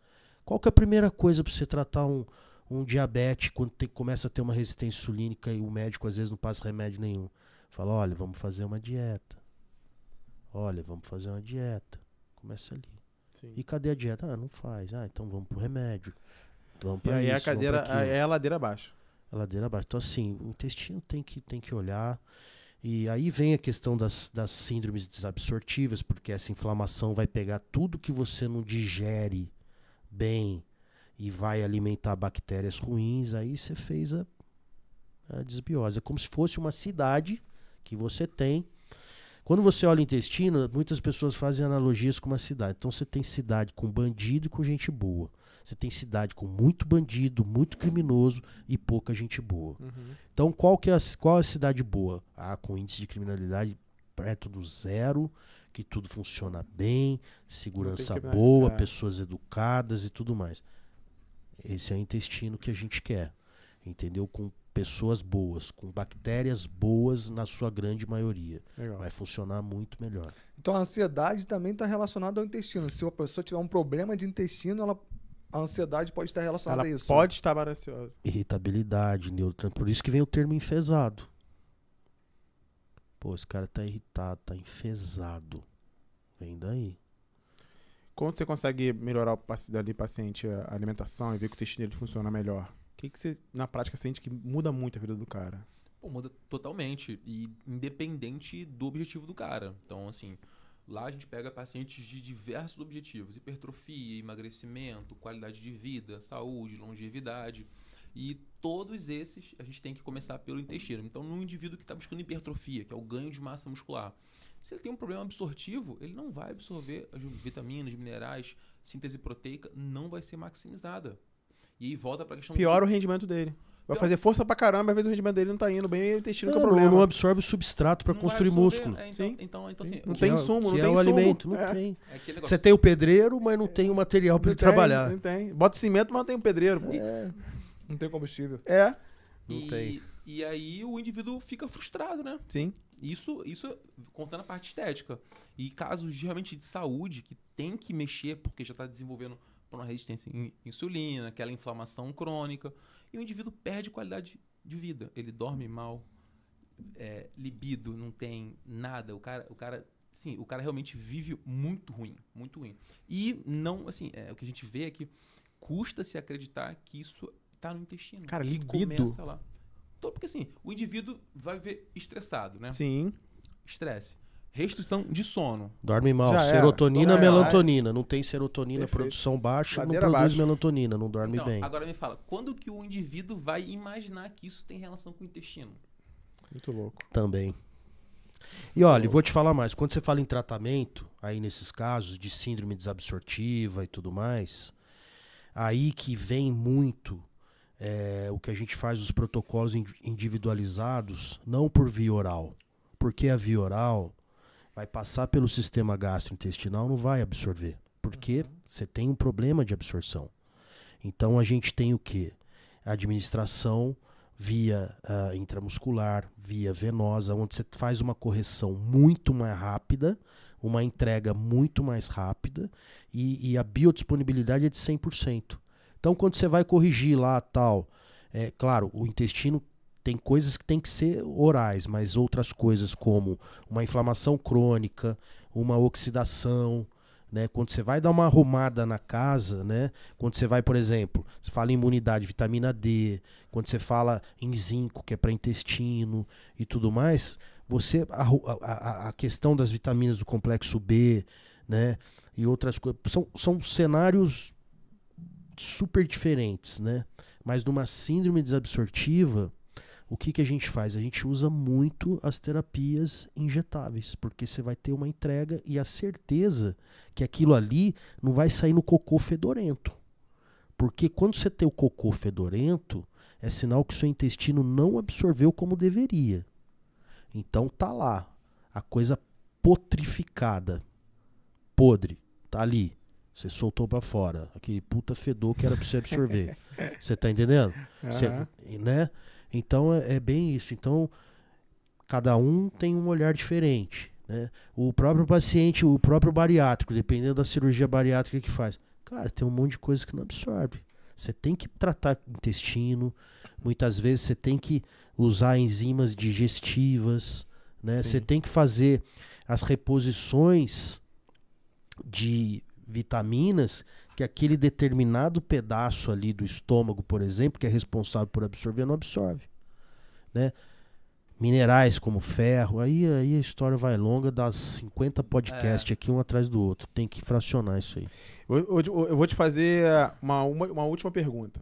Qual que é a primeira coisa para você tratar um diabetes quando começa a ter uma resistência insulínica e o médico às vezes não passa remédio nenhum? Fala, olha, vamos fazer uma dieta. Olha, vamos fazer uma dieta. Começa ali. Sim. E cadê a dieta? Ah, não faz. Ah, então vamos pro remédio. Vamos E pra aí isso, a cadeira, vamos pra aquilo. aí é a ladeira abaixo. A ladeira abaixo. Então, assim, o intestino tem que olhar. E aí vem a questão das síndromes desabsortivas, porque essa inflamação vai pegar tudo que você não digere bem e vai alimentar bactérias ruins. Aí você fez a desbiose. É como se fosse uma cidade que você tem. Quando você olha o intestino, muitas pessoas fazem analogias com uma cidade. Então você tem cidade com bandido e com gente boa. Você tem cidade com muito bandido, muito criminoso e pouca gente boa. Então qual é a cidade boa? Com índice de criminalidade perto do zero, que tudo funciona bem, segurança boa, pessoas educadas e tudo mais. Esse é o intestino que a gente quer, entendeu? Com pessoas boas, com bactérias boas na sua grande maioria. Legal. Vai funcionar muito melhor. Então a ansiedade também está relacionada ao intestino. Se uma pessoa tiver um problema de intestino, a ansiedade pode estar relacionada Ela a isso. pode estar ansiosa. Irritabilidade, neurotransmissor. Por isso que vem o termo enfesado. Pô, esse cara tá irritado, tá enfesado. Vem daí. Quando você consegue melhorar o paciente a alimentação e ver que o intestino dele funciona melhor, o que você, na prática, sente que muda muito a vida do cara? Pô, muda totalmente. E independente do objetivo do cara. Então, assim, lá a gente pega pacientes de diversos objetivos. Hipertrofia, emagrecimento, qualidade de vida, saúde, longevidade. E todos esses a gente tem que começar pelo intestino. Então, num indivíduo que está buscando hipertrofia, que é o ganho de massa muscular, se ele tem um problema absortivo, ele não vai absorver as vitaminas, minerais, síntese proteica, não vai ser maximizada. E aí volta para a questão Piora o rendimento dele. Vai fazer força pra caramba, às vezes o rendimento dele não tá indo bem e o intestino que é o Não, problema. não absorve o substrato para Não construir vai absorver. músculo. Sim. Então assim, Não o que tem é- insumo, não que tem é o insumo. alimento, não É. tem. é aquele negócio. Você tem o pedreiro, mas não tem o material para Não ele tem, trabalhar. Não tem. Bota cimento, mas não tem o pedreiro. pô. Não tem combustível. É. Não tem. E aí o indivíduo fica frustrado, né? Sim. Isso contando a parte estética. E casos realmente de saúde que tem que mexer porque já está desenvolvendo por uma resistência à insulina, aquela inflamação crônica. E o indivíduo perde qualidade de vida. Ele dorme mal, libido, não tem nada. O cara realmente vive muito ruim, muito ruim. E não, assim, o que a gente vê é que custa-se acreditar que isso está no intestino. Cara, Isso libido? começa lá. Então, porque assim, o indivíduo vai viver estressado, né? Sim. Estresse. Restrição de sono. Dorme mal. Já era. Serotonina, Já era. melatonina. Não tem serotonina, Perfeito. produção baixa, Ladeira não produz abaixo. melatonina, não dorme Então, bem. agora me fala, quando que o indivíduo vai imaginar que isso tem relação com o intestino? Muito louco. Também. E olha, vou te falar mais. Quando você fala em tratamento, aí nesses casos de síndrome desabsortiva e tudo mais, aí que vem muito o que a gente faz, os protocolos individualizados, não por via oral. Porque a via oral vai passar pelo sistema gastrointestinal, não vai absorver. Porque você tem um problema de absorção. Então a gente tem o quê? A administração via intramuscular, via venosa, onde você faz uma correção muito mais rápida, uma entrega muito mais rápida e a biodisponibilidade é de 100%. Então, quando você vai corrigir lá tal, claro, o intestino tem coisas que tem que ser orais, mas outras coisas como uma inflamação crônica, uma oxidação, né? Quando você vai dar uma arrumada na casa, né? Quando você vai, por exemplo, você fala em imunidade, vitamina D, quando você fala em zinco, que é para intestino e tudo mais, você a questão das vitaminas do complexo B, né? E outras coisas, são cenários super diferentes, né? Mas numa síndrome desabsortiva, o que a gente faz? A gente usa muito as terapias injetáveis, porque você vai ter uma entrega e a certeza que aquilo ali não vai sair no cocô fedorento. Porque quando você tem o cocô fedorento, é sinal que o seu intestino não absorveu como deveria. Então tá lá, a coisa potrificada, podre, tá ali. Você soltou pra fora, aquele puta fedor que era pra você absorver. Você tá entendendo? Né? Então é bem isso. Então, Cada um tem um olhar diferente, né? O próprio paciente, o próprio bariátrico, dependendo da cirurgia bariátrica que faz, cara, tem um monte de coisa que não absorve. Você tem que tratar intestino, muitas vezes você tem que usar enzimas digestivas, né? Você tem que fazer as reposições de vitaminas que aquele determinado pedaço ali do estômago, por exemplo, que é responsável por absorver, não absorve, né? Minerais como ferro, aí a história vai longa, dá 50 podcasts aqui um atrás do outro. Tem que fracionar isso aí. Eu vou te fazer uma última pergunta.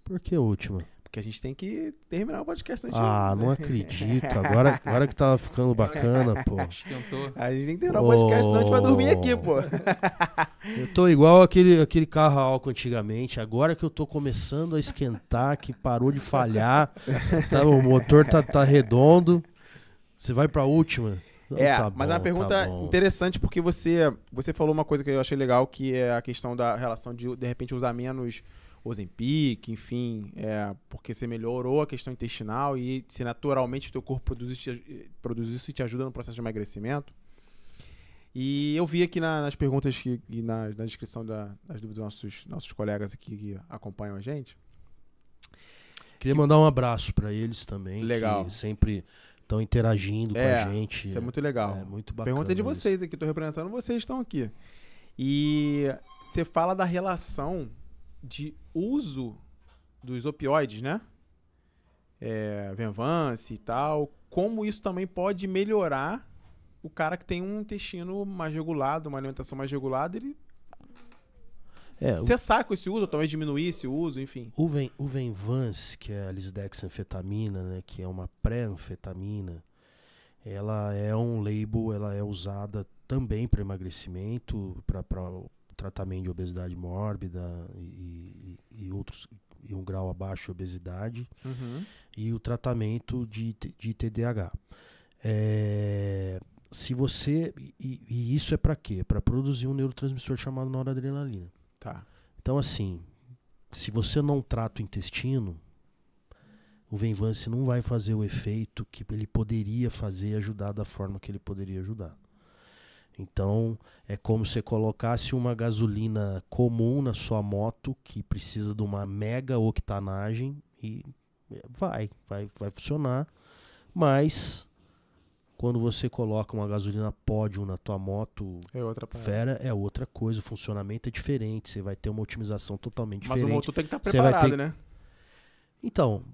Por que a última? Porque a gente tem que terminar o podcast antes. Não acredito. Agora que tava ficando bacana, pô. Esquentou. A gente tem que terminar o podcast, senão a gente vai dormir aqui, pô. Eu tô igual aquele carro a álcool antigamente. Agora que eu tô começando a esquentar, que parou de falhar, o motor tá redondo. Você vai pra última? Mas é uma pergunta interessante porque você falou uma coisa que eu achei legal, que é a questão da relação de repente, usar menos Ozempic, enfim, porque você melhorou a questão intestinal e se naturalmente o teu corpo produz isso e te ajuda no processo de emagrecimento. E eu vi aqui nas perguntas e na descrição das dúvidas dos nossos colegas aqui que acompanham a gente. Queria mandar um abraço para eles também. Legal. Que sempre estão interagindo com a gente. Isso é muito legal. É muito bacana. Pergunta de vocês aqui, estou representando vocês estão aqui. E você fala da relação de uso dos opioides, né? Venvance e tal. Como isso também pode melhorar o cara que tem um intestino mais regulado, uma alimentação mais regulada, ele cessar com esse uso, ou talvez diminuir esse uso, enfim. O Venvance, que é a lisdexanfetamina, né, que é uma pré-anfetamina, ela é um label, ela é usada também para emagrecimento, para tratamento de obesidade mórbida e outros, e um grau abaixo de obesidade, e o tratamento de TDAH. Se você e isso é para quê? Para produzir um neurotransmissor chamado noradrenalina. Tá. Então, assim, se você não trata o intestino, o Venvance não vai fazer o efeito que ele poderia fazer e ajudar da forma que ele poderia ajudar. Então, é como se você colocasse uma gasolina comum na sua moto que precisa de uma mega octanagem e vai funcionar, mas quando você coloca uma gasolina Podium na tua moto Fera, é outra coisa, o funcionamento é diferente, você vai ter uma otimização totalmente diferente. Mas o motor tem que estar preparado, né? Então,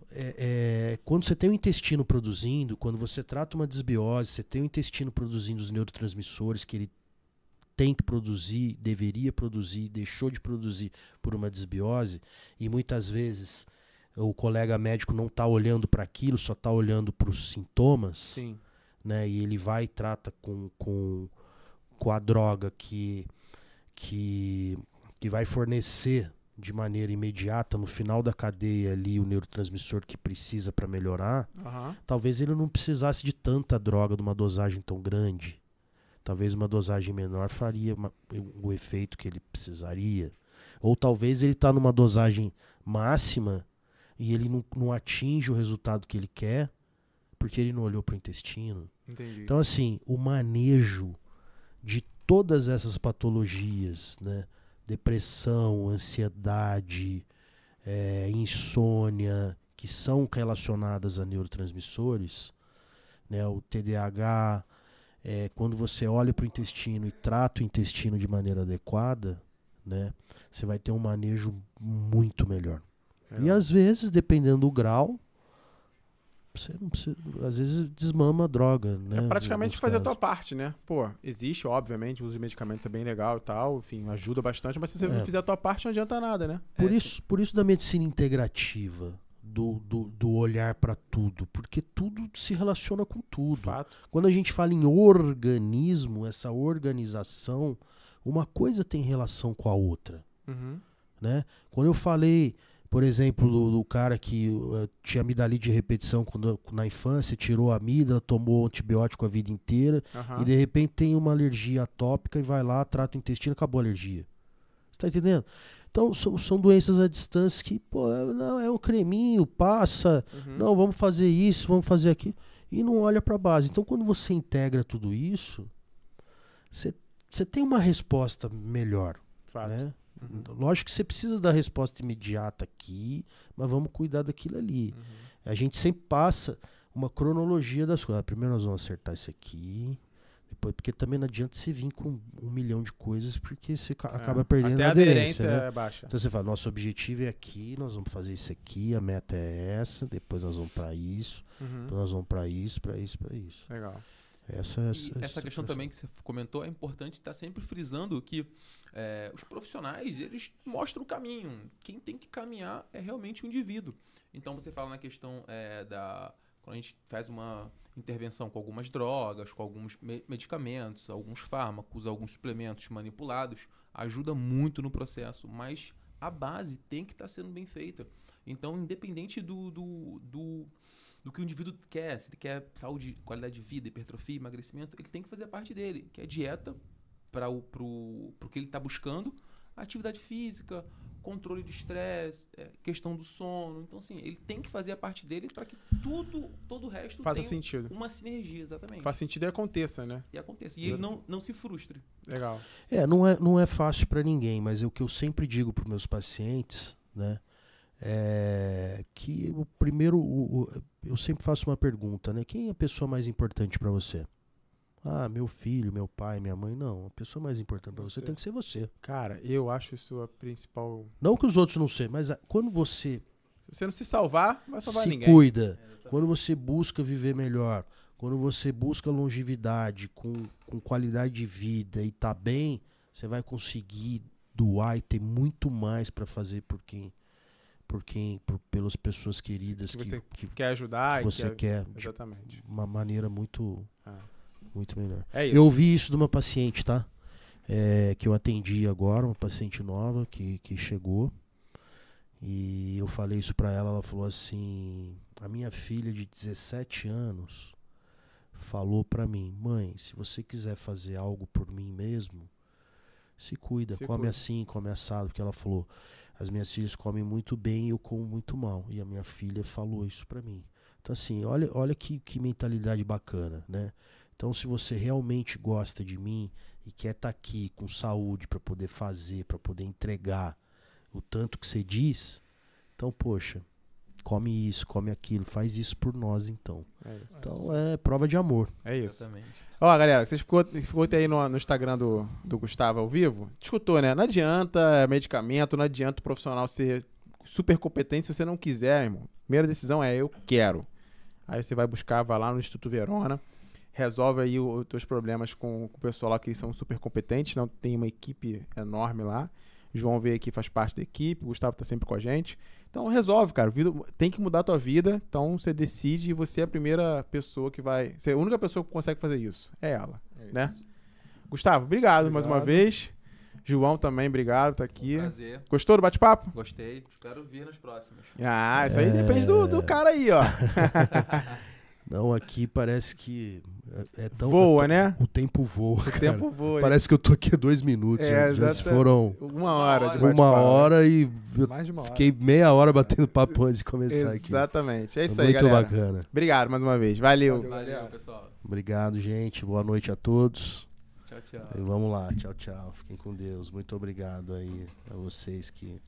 quando você tem o intestino produzindo, quando você trata uma desbiose, você tem o intestino produzindo os neurotransmissores que ele tem que produzir, deveria produzir, deixou de produzir por uma desbiose, e muitas vezes o colega médico não está olhando para aquilo, só está olhando para os sintomas. Sim. Né, e ele vai e trata com a droga que vai fornecer de maneira imediata no final da cadeia ali o neurotransmissor que precisa para melhorar. Talvez ele não precisasse de tanta droga, de uma dosagem tão grande. Talvez uma dosagem menor faria o efeito que ele precisaria. Ou talvez ele está numa dosagem máxima e ele não atinge o resultado que ele quer porque ele não olhou para o intestino. Entendi. Então, assim, o manejo de todas essas patologias, né? Depressão, ansiedade, insônia, que são relacionadas a neurotransmissores, né? O TDAH, quando você olha para o intestino e trata o intestino de maneira adequada, né? Você vai ter um manejo muito melhor. E às vezes, dependendo do grau, você não precisa, às vezes desmama a droga, né? Praticamente fazer a tua parte, né? Pô, existe, obviamente, o uso de medicamentos é bem legal e tal, enfim, ajuda bastante, mas se você não fizer a tua parte, não adianta nada, né? Por isso da medicina integrativa, do olhar para tudo, porque tudo se relaciona com tudo. Fato. Quando a gente fala em organismo, essa organização, uma coisa tem relação com a outra, né? Quando eu falei, por exemplo, do cara que tinha amidalite de repetição na infância, tirou a amígdala, tomou antibiótico a vida inteira e de repente tem uma alergia atópica e vai lá, trata o intestino, acabou a alergia. Você tá entendendo? Então são doenças à distância que, pô, não, é um creminho, passa, não, vamos fazer isso, vamos fazer aquilo. e não olha para a base. Então, quando você integra tudo isso, você tem uma resposta melhor. Fato. Né? Lógico que você precisa da resposta imediata aqui, mas vamos cuidar daquilo ali. A gente sempre passa uma cronologia das coisas. Primeiro nós vamos acertar isso aqui, depois, porque também não adianta você vir com 1 milhão de coisas, porque você acaba perdendo Até a aderência. Né? é baixa. Então você fala, nosso objetivo é aqui, nós vamos fazer isso aqui, a meta é essa, depois nós vamos para isso, depois nós vamos para isso, para isso, para isso. Legal. Essa questão também que você comentou, é importante estar sempre frisando que os profissionais, eles mostram o caminho. Quem tem que caminhar é realmente o indivíduo. Então você fala na questão quando a gente faz uma intervenção com algumas drogas, com alguns medicamentos, alguns fármacos, alguns suplementos manipulados, ajuda muito no processo, mas a base tem que estar sendo bem feita. Então, independente do que o indivíduo quer, se ele quer saúde, qualidade de vida, hipertrofia, emagrecimento, ele tem que fazer a parte dele, que é dieta para o que ele está buscando, atividade física, controle de estresse, questão do sono. Então, assim, ele tem que fazer a parte dele para que todo o resto Faça tenha sentido. uma sinergia, exatamente. Faz sentido e aconteça, né? E aconteça. E ele não se frustre. Legal. Não é fácil para ninguém, mas o que eu sempre digo para meus pacientes, né? Que o primeiro, eu sempre faço uma pergunta, né? Quem é a pessoa mais importante para você? Meu filho, meu pai, minha mãe. Não, a pessoa mais importante para você tem que ser você. Cara, eu acho isso a principal... Não que os outros não sejam, mas quando você Se você não se salvar, não vai salvar se ninguém. cuida, quando você busca viver melhor, quando você busca longevidade com qualidade de vida e tá bem, você vai conseguir doar e ter muito mais para fazer pelas pessoas queridas que você quer ajudar. que você quer Exatamente. de uma maneira muito melhor. É isso. Eu ouvi isso de uma paciente, tá? Que eu atendi agora, uma paciente nova que chegou. E eu falei isso pra ela, ela falou assim: a minha filha de 17 anos falou pra mim, mãe, se você quiser fazer algo por mim mesmo, se cuida, come assim, come assado, porque ela falou, as minhas filhas comem muito bem e eu como muito mal. E a minha filha falou isso pra mim. Então assim, olha que mentalidade bacana, né? Então se você realmente gosta de mim e quer estar aqui com saúde pra poder fazer, pra poder entregar o tanto que você diz, então, poxa, come isso, come aquilo, faz isso por nós, então. É isso. Então é prova de amor. É isso. Exatamente. Ó, galera, você ficou aí no Instagram do Gustavo ao vivo? Escutou, né? Não adianta medicamento, não adianta o profissional ser super competente se você não quiser, irmão. Primeira decisão é eu quero. Aí você vai buscar, vai lá no Instituto Verona, resolve aí os teus problemas com o pessoal lá que são super competentes, não tem uma equipe enorme lá. O João veio aqui, faz parte da equipe, o Gustavo tá sempre com a gente. Então resolve, cara. Tem que mudar a tua vida. Então você decide e você é a primeira pessoa que vai... Você é a única pessoa que consegue fazer isso. É ela, né? Gustavo, obrigado mais uma vez. João também, obrigado, tá aqui. Prazer. Gostou do bate-papo? Gostei. Espero vir nas próximas. Isso aí depende do cara aí, ó. Não, aqui parece que voa, né? O tempo voa, O tempo voa. Parece que eu tô aqui há 2 minutos. Já se foram 1 hora de bate-papo. 1 hora e Mais de 1 hora. fiquei meia hora batendo papo antes de começar aqui. Exatamente. É isso aí, Muito galera. bacana. Obrigado mais uma vez. Valeu. Valeu, pessoal. Obrigado, gente. Boa noite a todos. Tchau, tchau. E vamos lá. Tchau, tchau. Fiquem com Deus. Muito obrigado aí a vocês que